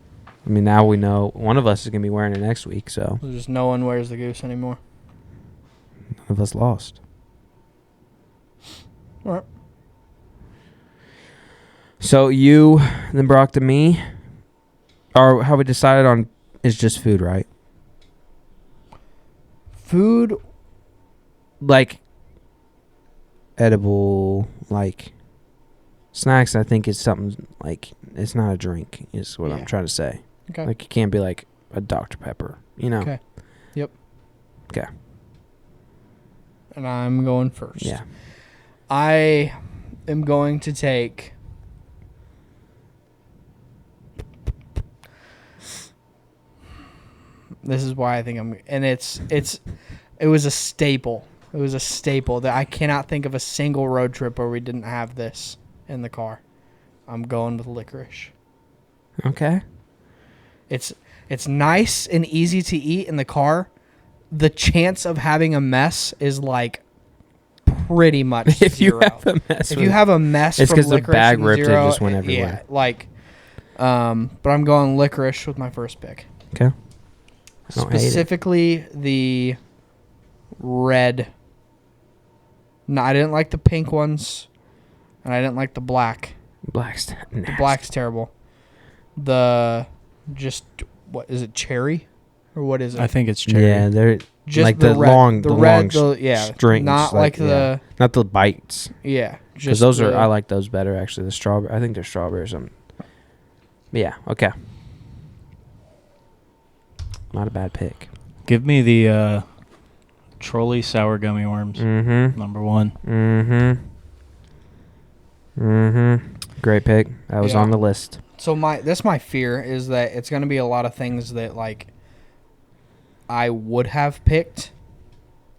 I mean, now we know one of us is going to be wearing it next week, so. Just no one wears the goose anymore. None of us lost. All right. So you, then Brock to me, or how we decided on is just food, right? Food. Like edible, like snacks, I think is something like, it's not a drink, is what I'm trying to say. Okay. Like, it can't be like a Dr. Pepper, you know? Okay. Yep. Okay. And I'm going first. Yeah. I am going to take This is why I think and it was a staple. It was a staple that I cannot think of a single road trip where we didn't have this in the car. I'm going with licorice. Okay. It's nice and easy to eat in the car. The chance of having a mess is like pretty much if zero. You have a mess. If you have a mess, it's because the bag ripped it just went everywhere. Yeah, like, but I'm going licorice with my first pick. Okay. Specifically the red. No, I didn't like the pink ones, and I didn't like the black. Black's nasty. The black's terrible. What is it? Cherry, or what is it? I think it's cherry. Yeah, they're just like the red, long, the red, long strings. not like the not the bites. Yeah, because those are I like those better actually. The strawberry, I think they're strawberry or something. Yeah. Okay. Not a bad pick. Give me the Trolley sour gummy worms. Mm-hmm. Number 1. Mm-hmm. Mm-hmm. Great pick. That was on the list. So my fear is that it's going to be a lot of things that like I would have picked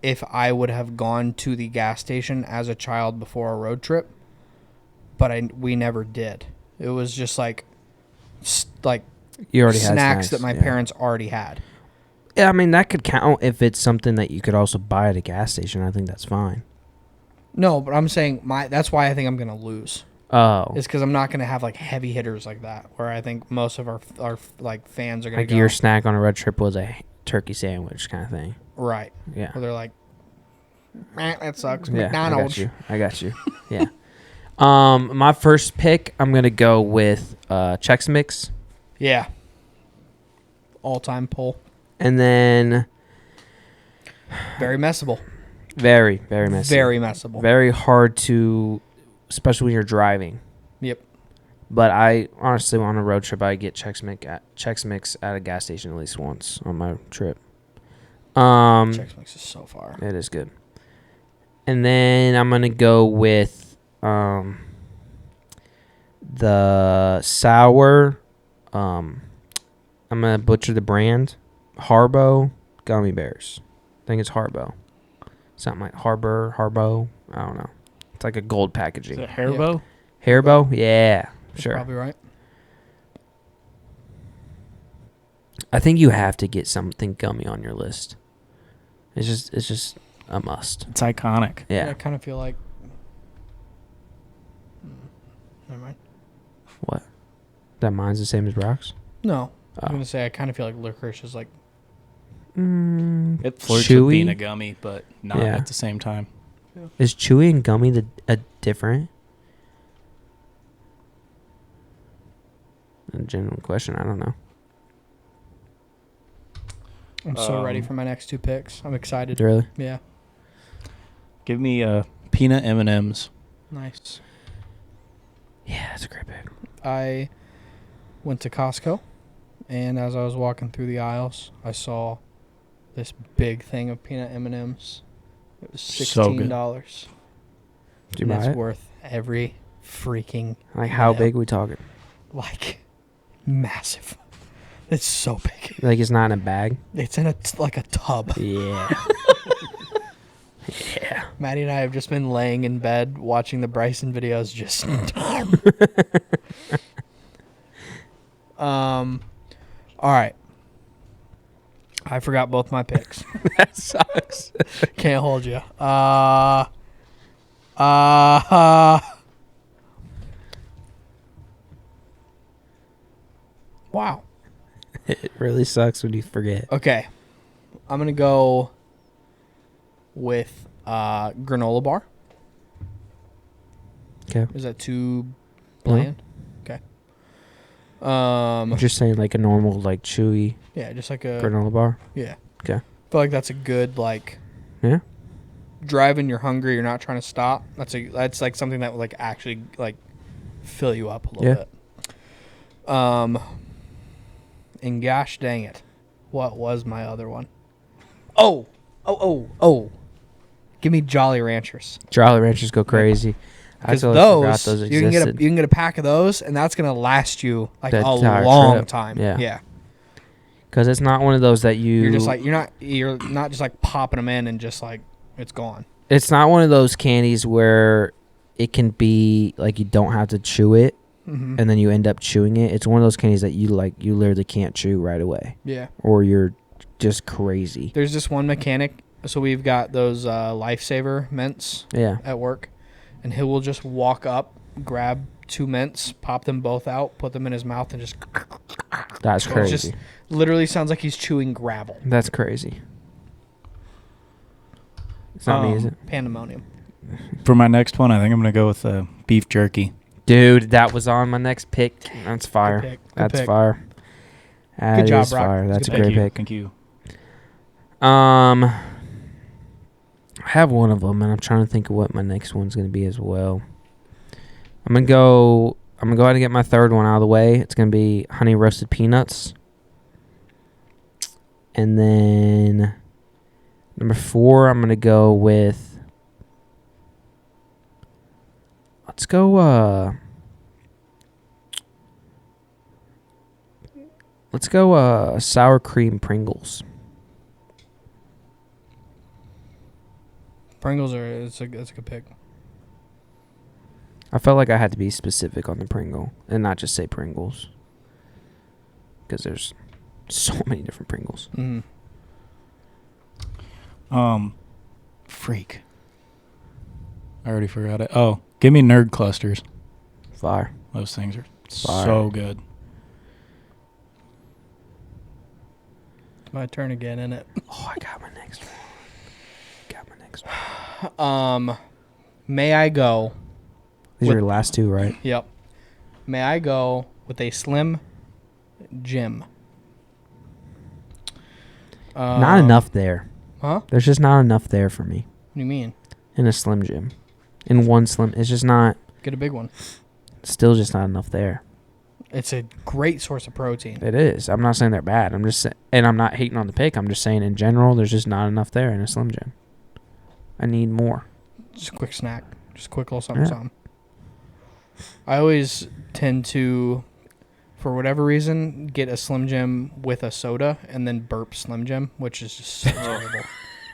if I would have gone to the gas station as a child before a road trip, but we never did. It was just like you already snacks had snacks that my parents already had. Yeah, I mean that could count if it's something that you could also buy at a gas station. I think that's fine. No, but I'm saying that's why I think I'm going to lose. Oh, It's because I'm not going to have like heavy hitters like that, where I think most of our like fans are going to like go. your snack on a road trip was a turkey sandwich kind of thing. Right. Yeah. Where they're like, that sucks. Yeah, McDonald's. I got you. Yeah. My first pick, I'm gonna go with Chex Mix. Yeah. All-time pull. And then Very messable. very, very messy. Very messable. Very hard to, especially when you're driving. Yep. But I honestly, on a road trip, I get Chex Mix at a gas station at least once on my trip. Chex Mix is so far. It is good. And then I'm gonna go with the sour. I'm gonna butcher the brand. Harbo gummy bears. I think it's Harbo. Something like Harbo. I don't know. It's like a gold packaging. Is it Haribo? Haribo? Yeah, That's sure. probably right. I think you have to get something gummy on your list. It's just a must. It's iconic. I Yeah. kind of feel like. Never mind. What? That mine's the same as Brock's? No. Oh. I'm going to say I kind of feel like licorice is like. It flirts chewy? with being a gummy, but not Yeah. at the same time. Is chewy and gummy a different? A genuine question. I don't know. I'm so ready for my next two picks. I'm excited. Really? Yeah. Give me peanut M&Ms. Nice. Yeah, that's a great pick. I went to Costco, and as I was walking through the aisles, I saw this big thing of peanut M&Ms. It was $16. Did you buy it's it? worth every freaking Like how M&M. big we talking? Like massive. It's so big. Like it's not in a bag? It's in like a tub. Yeah. Yeah. Maddie and I have just been laying in bed watching the Bryson videos just all right. I forgot both my picks. That sucks. Can't hold you. Wow. It really sucks when you forget. Okay. I'm going to go with granola bar. Okay. Is that too bland? Okay. I'm just saying like a normal, like chewy Yeah, just like a granola bar. Yeah. Okay. I feel like that's a good like Yeah. driving, you're hungry, you're not trying to stop. That's like something that would like actually like fill you up a little bit. And gosh dang it. What was my other one? Oh. Give me Jolly Ranchers. Jolly Ranchers go crazy. I Because totally forgot those you existed. can get a pack of those, and that's gonna last you like The a entire long trip. time. Yeah. Because it's not one of those that you're not just like popping them in and just like it's gone. It's not one of those candies where it can be like you don't have to chew it, and then you end up chewing it. It's one of those candies that you literally can't chew right away. Yeah. Or you're just crazy. There's this one mechanic. So we've got those Lifesaver mints at work, and he will just walk up, grab 2 mints, pop them both out, put them in his mouth, and just. That's crazy. It just literally sounds like he's chewing gravel. That's crazy. It's not me, is it? Pandemonium. For my next one, I think I'm going to go with beef jerky. Dude, that was on my next pick. That's fire. Good That's pick. fire. Good job, Brock. Fire. That's a Thank great you. pick. Thank you. I have one of them, and I'm trying to think of what my next one's going to be as well. I'm gonna go ahead and get my third one out of the way. It's gonna be honey roasted peanuts, and then number 4, I'm gonna go with. Let's go. Sour cream Pringles. Pringles it's a good pick. I felt like I had to be specific on the Pringle and not just say Pringles, because there's so many different Pringles. Freak. I already forgot it. Oh, give me nerd clusters. Fire. Those things are Fire. so good. It's my turn again, isn't it? Oh, I got my next one. May I go? These are your last 2, right? Yep. May I go with a Slim Jim? Not enough there. Huh? There's just not enough there for me. What do you mean? In a Slim Jim. In one Slim. It's just not. Get a big one. Still just not enough there. It's a great source of protein. It is. I'm not saying they're bad. I'm just and I'm not hating on the pick. I'm just saying in general, there's just not enough there in a Slim Jim. I need more. Just a quick snack. Just a quick little something. I always tend to, for whatever reason, get a Slim Jim with a soda and then burp Slim Jim, which is just so terrible.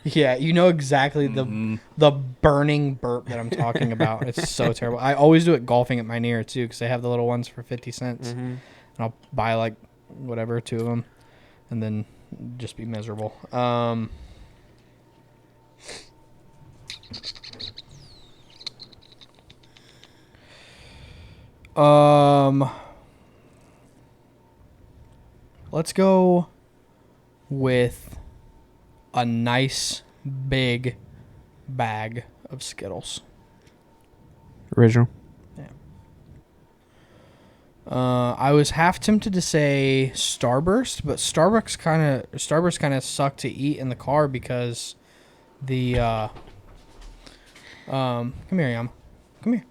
Yeah, you know exactly the burning burp that I'm talking about. It's so terrible. I always do it golfing at my near too, because they have the little ones for 50 cents. And I'll buy like whatever, 2 of them, and then just be miserable. Let's go with a nice big bag of Skittles. Original. Yeah. I was half tempted to say Starburst, but Starburst kind of sucked to eat in the car because the come here, Yum. Come here.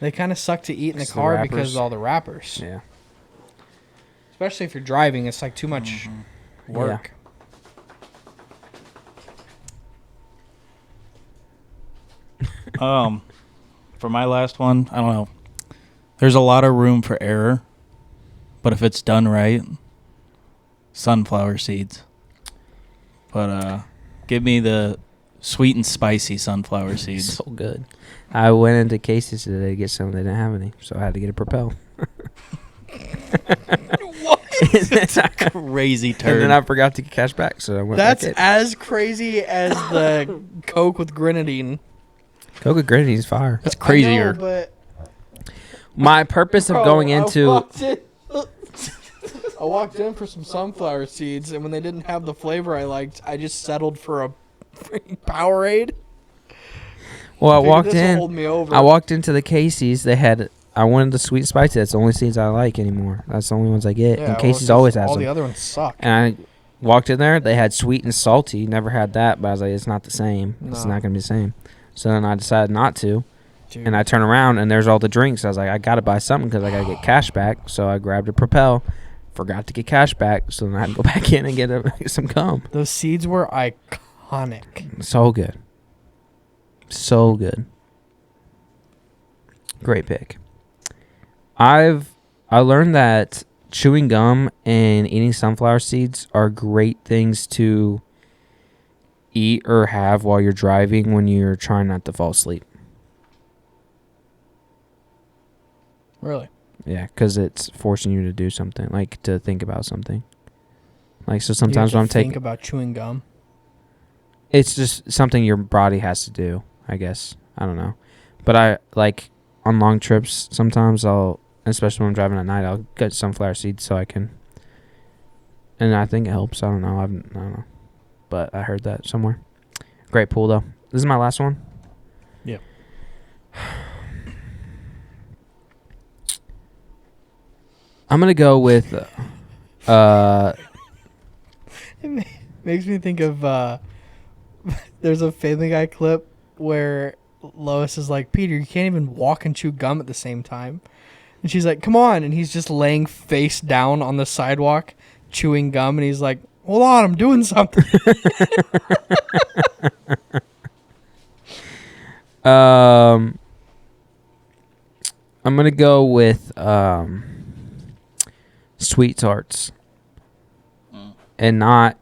They kind of suck to eat in the car because of all the wrappers. Yeah. Especially if you're driving, it's like too much work. Yeah. For my last one, I don't know. There's a lot of room for error, but if it's done right, sunflower seeds. But give me the sweet and spicy sunflower seeds. So good. I went into Casey's today to get some. They didn't have any, so I had to get a Propel. What? That's a crazy turn. And then I forgot to get cash back, so I went That's back in. as crazy as the Coke with grenadine. Coke with grenadine is fire. That's crazier. I know, but My purpose of going into... I walked in for some sunflower seeds, and when they didn't have the flavor I liked, I just settled for a freaking Powerade. Well, I walked into the Casey's. They had... I wanted the sweet and spicy. That's the only seeds I like anymore. That's the only ones I get. And Casey's always has them. All the other ones suck. And I walked in there. They had sweet and salty. Never had that, but I was like, it's not the same. No. It's not going to be the same. So then I decided not to. Dude. And I turn around, and there's all the drinks. I was like, I got to buy something because I got to get cash back. So I grabbed a Propel. Forgot to get cash back. So then I had to go back in and get some gum. Those seeds were iconic. So good. So good. Great pick. I've I learned that chewing gum and eating sunflower seeds are great things to eat or have while you're driving when you're trying not to fall asleep. Really? Yeah, because it's forcing you to do something, like to think about something. Like, so sometimes when I'm taking... think about chewing gum? It's just something your body has to do, I guess. I don't know. But I, like, on long trips, sometimes especially when I'm driving at night, I'll get sunflower seeds so I can... And I think it helps. I don't know. I don't know. But I heard that somewhere. Great pool, though. This is my last one. Yeah. I'm going to go with... It makes me think of... there's a Family Guy clip where Lois is like, Peter, you can't even walk and chew gum at the same time. And she's like, come on. And he's just laying face down on the sidewalk, chewing gum. And he's like, hold on, I'm doing something. I'm going to go with sweet tarts. And not...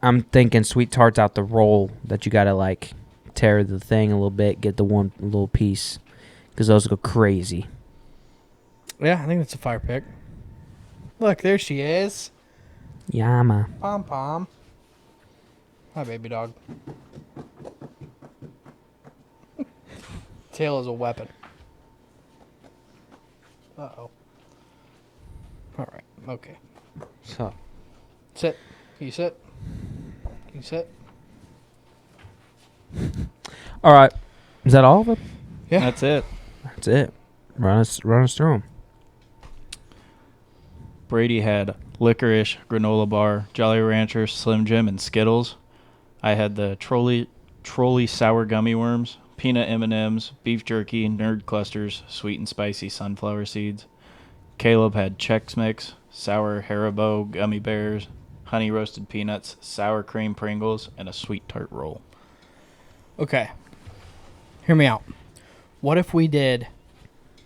I'm thinking sweet tarts out the roll that you got to, like, tear the thing a little bit, get the one little piece. Because those go crazy. Yeah, I think that's a fire pick. Look, there she is. Yama. Pom-pom. Hi, baby dog. Tail is a weapon. Uh-oh. All right. Okay. So. Sit. Can you sit? Can you sit? All right. Is that all of it? Yeah. That's it. That's it. Run us through them. Brady had licorice, granola bar, Jolly Rancher, Slim Jim, and Skittles. I had the trolley sour gummy worms, peanut M&Ms, beef jerky, nerd clusters, sweet and spicy sunflower seeds. Caleb had Chex Mix, sour Haribo gummy bears, honey roasted peanuts, sour cream Pringles, and a sweet tart roll. Okay. Hear me out. What if we did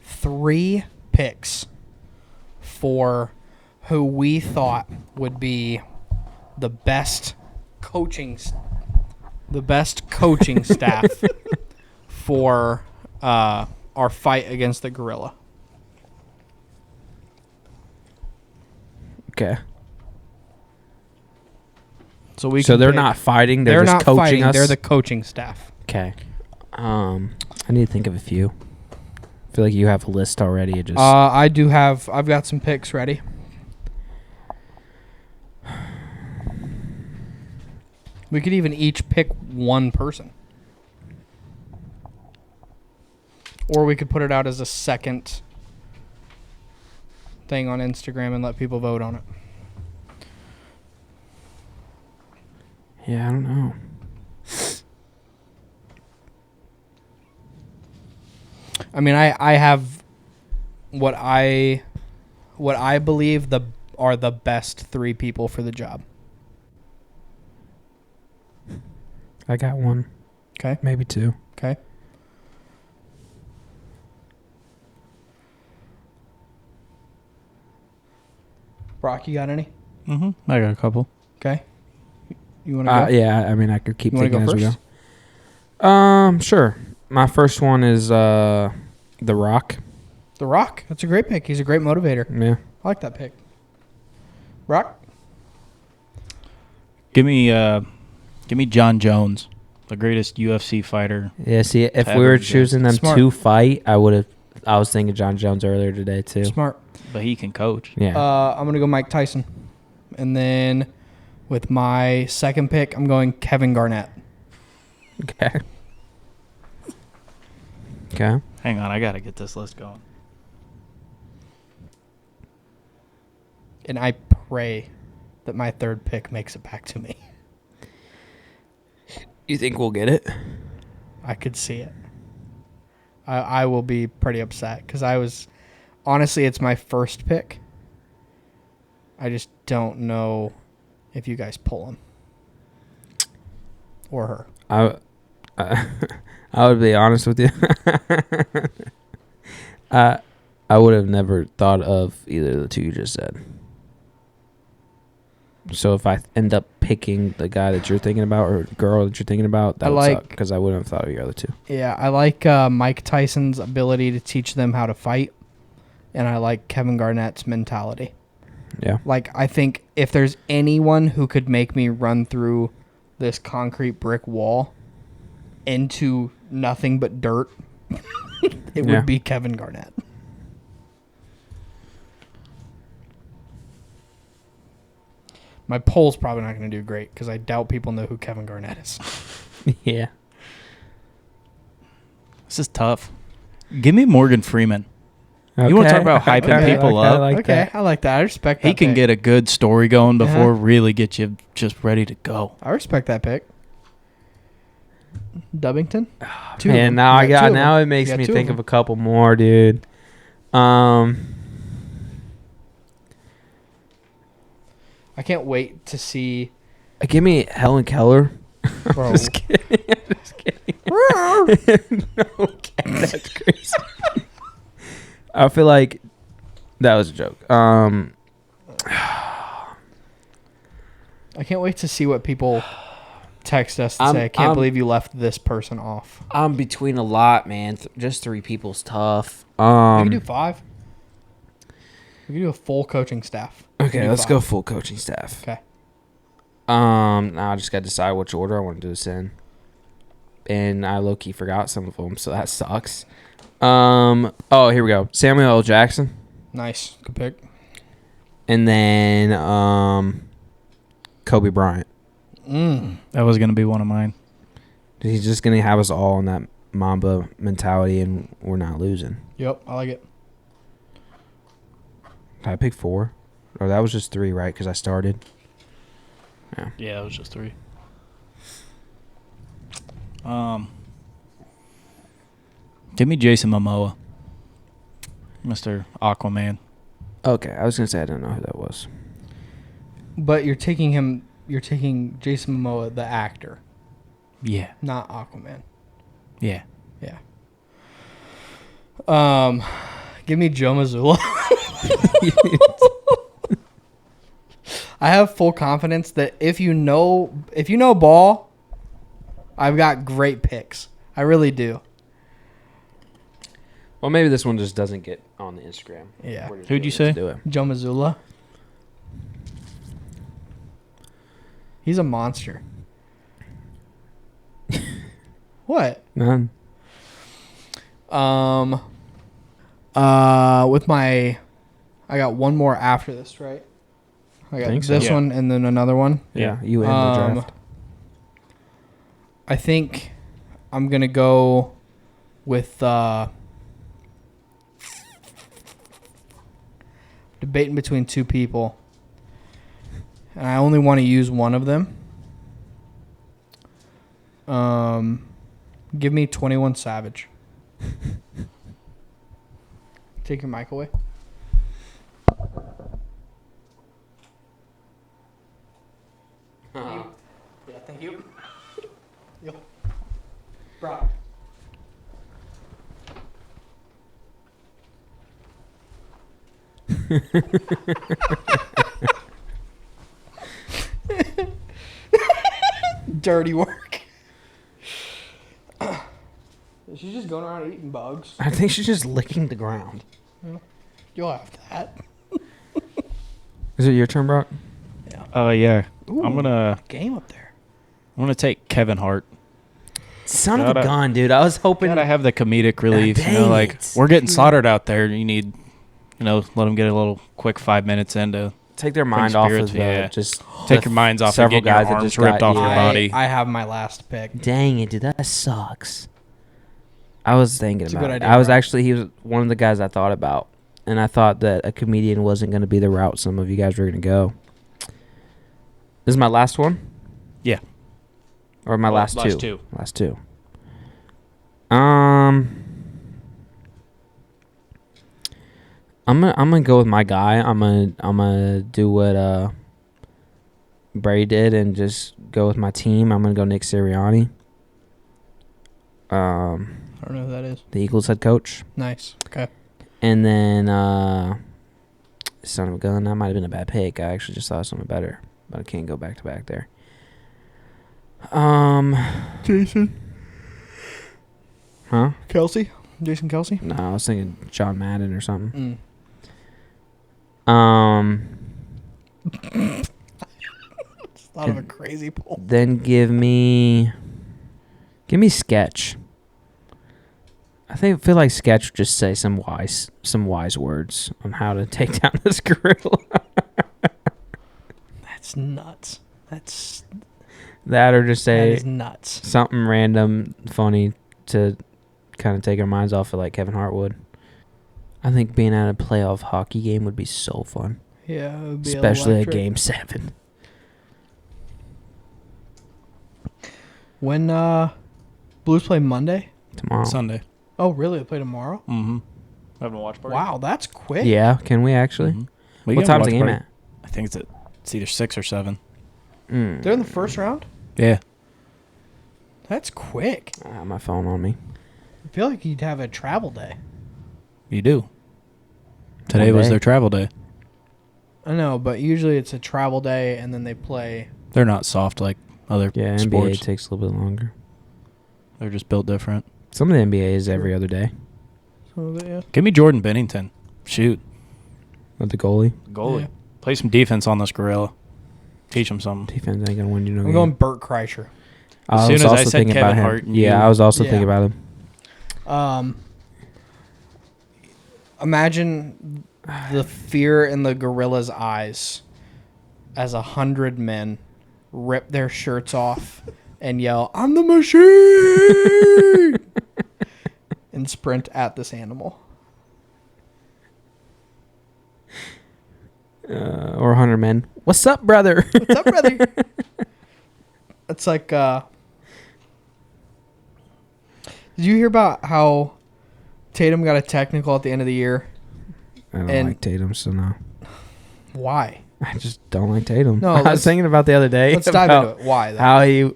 3 picks for who we thought would be the best coaching staff for our fight against the gorilla? Okay. So they're not fighting. They're just not coaching fighting. us. They're the coaching staff. Okay. I need to think of a few. I feel like you have a list already. I do have. I've got some picks ready. We could even each pick one person, or we could put it out as a second thing on Instagram and let people vote on it. Yeah, I don't know. I mean, I have what I believe are the best 3 people for the job. I got one. Okay. Maybe 2. Okay. Brock, you got any? Mm-hmm. I got a couple. Okay. You want to go? Yeah, I mean, I could keep thinking as we first? go. Sure. My first one is The Rock. The Rock. That's a great pick. He's a great motivator. Yeah. I like that pick. Rock? Give me John Jones, the greatest UFC fighter. Yeah, see, if we were choosing them to fight, I was thinking John Jones earlier today, too. Smart. But he can coach. Yeah. I'm going to go Mike Tyson. And then with my second pick, I'm going Kevin Garnett. Okay. Okay. Hang on, I got to get this list going. And I pray that my third pick makes it back to me. You think we'll get it? I could see it. I will be pretty upset because honestly, it's my first pick. I just don't know if you guys pull him or her. I would be honest with you. I would have never thought of either of the two you just said. So if I end up picking the guy that you're thinking about or girl that you're thinking about, that would suck because I wouldn't have thought of your other two. Yeah, I like Mike Tyson's ability to teach them how to fight, and I like Kevin Garnett's mentality. Yeah. Like, I think if there's anyone who could make me run through this concrete brick wall into nothing but dirt, it would be Kevin Garnett. My poll's probably not going to do great because I doubt people know who Kevin Garnett is. Yeah. This is tough. Give me Morgan Freeman. Okay. You want to talk about hyping people up? I like that. I respect that. He can get a good story going before really get you just ready to go. I respect that pick. Dubbington? Man, now it makes me think of a couple more, dude. I can't wait to see. Give me Helen Keller. Bro. Just kidding. No, that's crazy. I feel like that was a joke. I can't wait to see what people text us and say, I can't believe you left this person off. I'm between a lot, man. Just 3 people's tough. We can do 5. We can do a full coaching staff. Okay, let's go full coaching staff. Okay. Now I just got to decide which order I want to do this in. And I low-key forgot some of them, so that sucks. Here we go. Samuel L. Jackson. Nice. Good pick. And then Kobe Bryant. That was going to be one of mine. He's just going to have us all in that Mamba mentality, and we're not losing. Yep, I like it. Did I pick 4? Or that was just 3, right? Because I started. Yeah, it was just 3. Give me Jason Momoa, Mr. Aquaman. Okay, I was gonna say I didn't know who that was. But you're taking him. You're taking Jason Momoa, the actor. Yeah. Not Aquaman. Yeah. Yeah. Give me Joe Mazzulla. I have full confidence that if you know ball, I've got great picks. I really do. Well, maybe this one just doesn't get on the Instagram. Yeah. Who'd you say? Joe Mazzulla. He's a monster. What? None. I got one more after this, right? I got so. This one and then another one. Yeah, you end the draft. I think I'm gonna go with debating between 2 people, and I only want to use one of them. Give me 21 Savage. Take your mic away. Yeah, thank you. Yo. Bro. Dirty work. She's just going around eating bugs. I think she's just licking the ground. You'll have that. Is it your turn, Brock? Yeah. Yeah. Ooh, I'm gonna game up there. I'm gonna take Kevin Hart. Son of a gun, dude. I was hoping I have the comedic relief. We're getting slaughtered out there. You need, let them get a little quick 5 minutes in to take their mind off of just take your minds off of getting your arms ripped off your body. I have my last pick. Dang it, dude. That sucks. I was thinking it's about it. I was actually, he was one of the guys I thought about. And I thought that a comedian wasn't going to be the route some of you guys were going to go. This is my last one? Yeah. Or my last two? Last 2. Last 2. I'm gonna go with my guy. I'm gonna do what Brady did and just go with my team. I'm gonna go Nick Sirianni. I don't know who that is. The Eagles head coach. Nice. Okay. And then, son of a gun, that might have been a bad pick. I actually just thought of something better, but I can't go back to back there. Jason. Huh? Kelsey? Jason Kelsey? No, I was thinking John Madden or something. Thought of a crazy poll. Then give me Sketch. I feel like Sketch would just say some wise words on how to take down this gorilla. That's nuts. That or just say that is nuts. Something random, funny to kind of take our minds off of, like Kevin Hart would. I think being at a playoff hockey game would be so fun. Yeah, it would be especially electric. a Game 7. When Blues play Monday? Tomorrow. Sunday. Oh, really? They play tomorrow? Mm-hmm. Having a watch party. Wow, that's quick. Yeah, can we actually? Mm-hmm. What time's the game at? I think it's either 6 or 7. They're in the first round? Yeah. That's quick. I have my phone on me. I feel like you'd have a travel day. You do. Today was their travel day. I know, but usually it's a travel day and then they play. They're not soft like other sports. NBA takes a little bit longer. They're just built different. Some of the NBA is every other day. Some of it, yeah. Give me Jordan Bennington. Shoot. With the goalie. Goalie. Yeah. Play some defense on this gorilla. Teach him something. Defense ain't gonna win you no I'm game. going Bert Kreischer. As soon as I said Kevin Hart, I was also thinking about him. Imagine the fear in the gorilla's eyes as 100 men rip their shirts off and yell, "I'm the machine!" and sprint at this animal. Or 100 men. What's up, brother? What's up, brother? It's like, did you hear about how Tatum got a technical at the end of the year? I don't like Tatum, so no. Why? I just don't like Tatum. No, I was thinking about the other day. Let's dive into it. Why? Though? How he...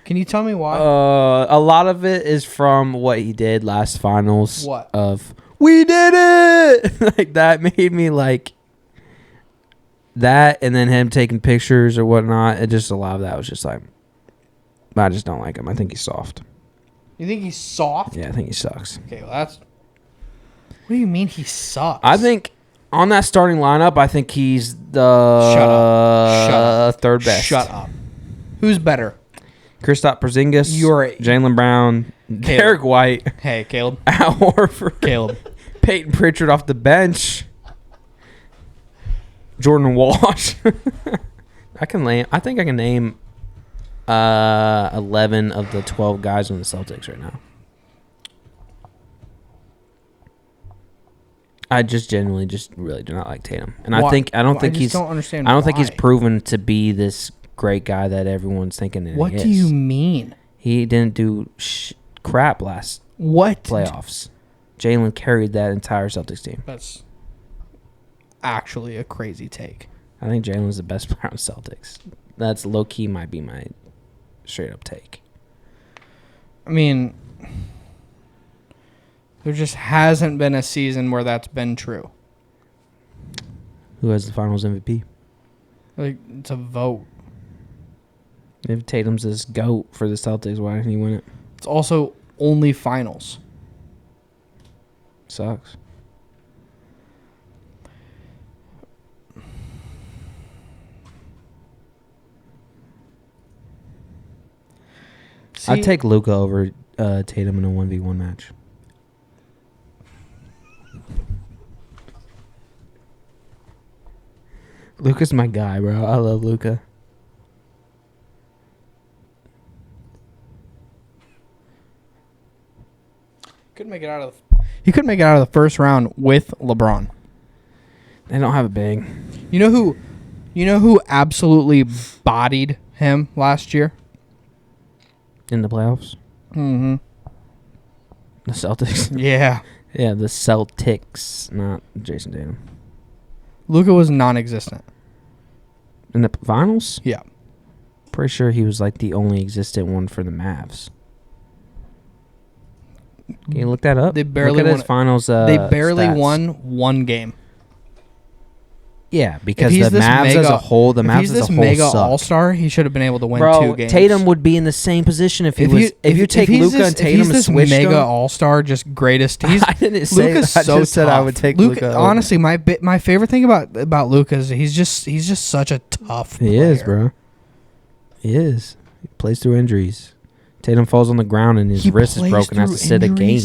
Can you tell me why? A lot of it is from what he did last finals. What? Of, we did it! Like, that made me like... That, and then him taking pictures or whatnot. It just, a lot of that was just like... I just don't like him. I think he's soft. You think he's soft? Yeah, I think he sucks. Okay, well that's... What do you mean he sucks? I think on that starting lineup, I think he's the Shut up. third best. Shut up. Who's better? Kristaps Porzingis, Jaylen Brown, Derek White. Hey, Caleb. Al Horford. Caleb. Peyton Pritchard off the bench. Jordan Walsh. I think I can name 11 of the 12 guys on the Celtics right now. I just genuinely just really do not like Tatum. And I don't think he's proven to be this great guy that everyone's thinking that What he is. do you mean? He didn't do crap last playoffs. Jalen carried that entire Celtics team. That's actually a crazy take. I think Jalen was the best player on Celtics. That's low-key might be my straight-up take. I mean, there just hasn't been a season where that's been true. Who has the Finals MVP? Like, it's a vote. If Tatum's this GOAT for the Celtics, why didn't he win it? It's also only finals. Sucks. I'd take Luka over Tatum in a 1v1 match. Luka's my guy, bro. I love Luka. He couldn't make it out of the first round with LeBron. They don't have a big. You know who absolutely bodied him last year? In the playoffs? Mm-hmm. The Celtics? Yeah. Yeah, the Celtics, not Jason Tatum. Luka was non-existent. In the finals? Yeah. Pretty sure he was like the only existent one for the Mavs. Can you look that up? They barely look at his finals. They barely stats. won one game. Yeah, because the Mavs as a whole, if he's this mega all-star, he should have been able to win 2 games. Tatum would be in the same position if he was. If you take Luka and Tatum and switch them. Mega all-star, just greatest. I didn't say. Luka's I so just said I would take Luka. Honestly, my favorite thing about Luka is he's just such a tough player. He is, bro. He is. He plays through injuries. Tatum falls on the ground and his wrist is broken. Has to sit a game.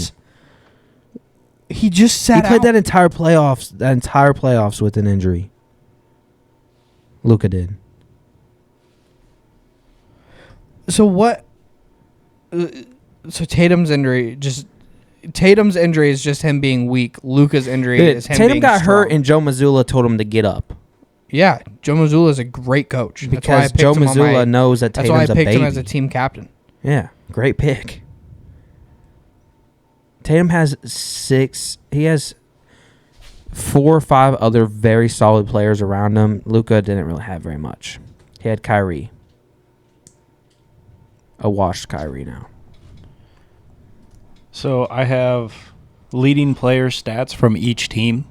He just sat. He played that entire playoffs with an injury. Luka did. So what? So Tatum's injury is just him being weak. Luka's injury is him Tatum being got strong. hurt and Joe Mazzulla told him to get up. Yeah, Joe Mazzulla is a great coach. Because Joe Mazzulla knows that Tatum's a baby. That's why I picked him as a team captain. Yeah, great pick. Tatum has 6. He has 4 or 5 other very solid players around him. Luka didn't really have very much. He had Kyrie. A washed Kyrie now. So I have leading player stats from each team.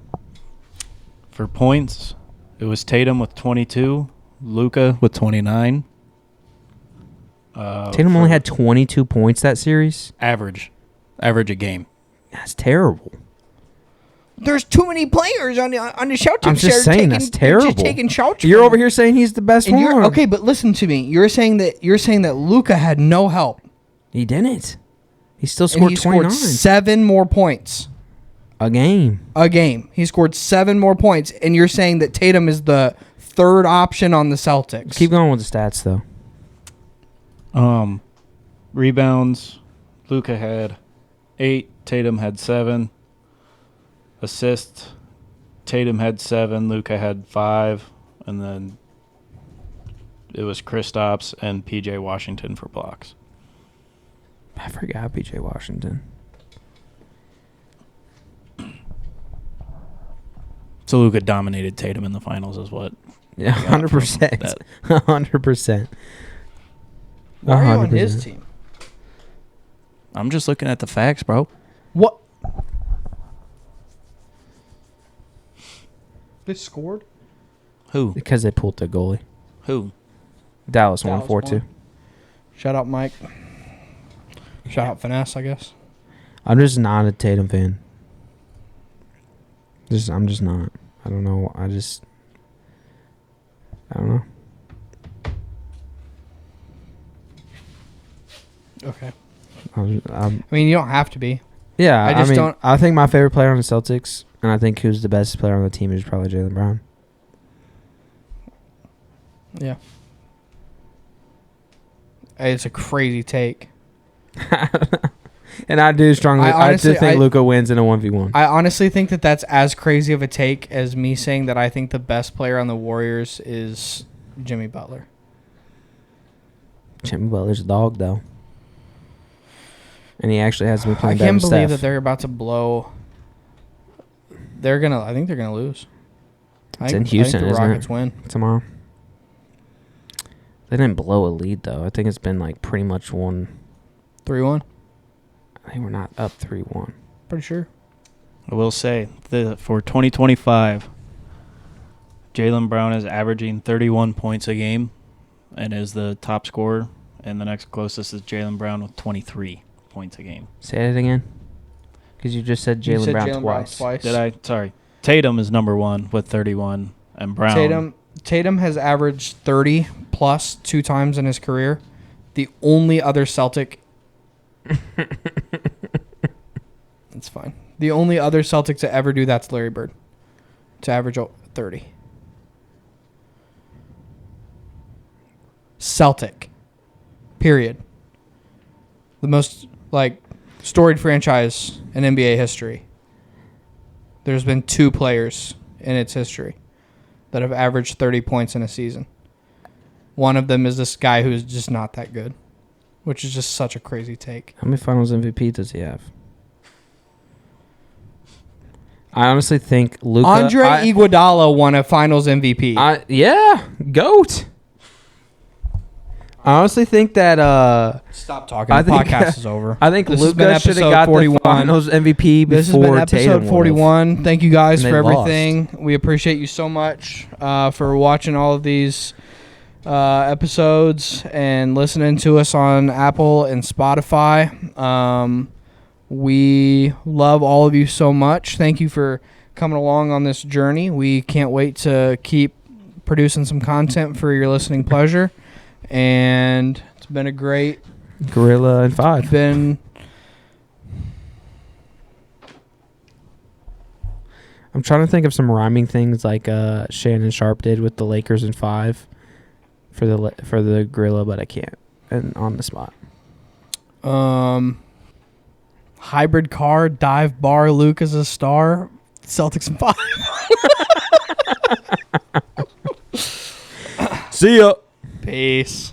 For points, it was Tatum with 22, Luka with 29. Tatum only had 22 points that series? Average a game. That's terrible. There's too many players on the Celtics. I'm just saying that's terrible. Taking shots. You're over here saying he's the best one. Okay, but listen to me. You're saying that Luka had no help. He didn't. He still scored 29. Scored 7 more points a game. He scored 7 more points, and you're saying that Tatum is the third option on the Celtics. Keep going with the stats though. Rebounds, Luka had 8, Tatum had 7. Assists, Tatum had 7, Luka had 5, and then it was Kristaps and P.J. Washington for blocks. I forgot P.J. Washington. So Luka dominated Tatum in the finals is what? Yeah, 100%. 100%. Why are you on his team? I'm just looking at the facts, bro. What? They scored? Who? Because they pulled the goalie. Who? Dallas won 4-2. Shout out Mike. Shout out Finesse, I guess. I'm just not a Tatum fan. I'm just not. I don't know. I don't know. Okay. I mean, you don't have to be. Yeah, I mean, I think my favorite player on the Celtics, and I think who's the best player on the team is probably Jaylen Brown. Yeah. It's a crazy take. And I do strongly. I do think Luka wins in a 1v1. I honestly think that that's as crazy of a take as me saying that I think the best player on the Warriors is Jimmy Butler. Jimmy Butler's a dog, though. And he actually has me playing better. I can't believe that they're about to blow. I think they're gonna lose. It's in Houston, I think the Rockets win tomorrow. They didn't blow a lead though. I think it's been like pretty much 3-1. I think we're not up 3-1. Pretty sure. I will say for 2025, Jaylen Brown is averaging 31 points a game, and is the top scorer. And the next closest is Jaylen Brown with 23 points a game. Say it again. Because you just said Jaylen Brown twice. Did I? Sorry. Tatum is number 1 with 31, and Brown. Tatum has averaged 30 plus 2 times in his career. The only other Celtic. It's fine. The only other Celtic to ever do that's Larry Bird, to average 30. Celtic. Period. The most storied franchise in NBA history. There's been 2 players in its history that have averaged 30 points in a season. One of them is this guy who's just not that good, which is just such a crazy take. How many Finals MVP does he have? I honestly think Luka. Andre Iguodala won a Finals MVP. Yeah, GOAT. I honestly think that stop talking. The podcast is over. I think Lukas should have got 41. The Finals MVP before This has been episode Tatum 41. Thank you guys for everything. Lost. We appreciate you so much for watching all of these episodes and listening to us on Apple and Spotify. We love all of you so much. Thank you for coming along on this journey. We can't wait to keep producing some content for your listening pleasure. And it's been a great Gorilla and 5. I'm trying to think of some rhyming things like Shannon Sharp did with the Lakers in 5 for the Gorilla, but I can't. And on the spot. Hybrid car, dive bar, Lukas a star, Celtics in 5. See ya. Peace.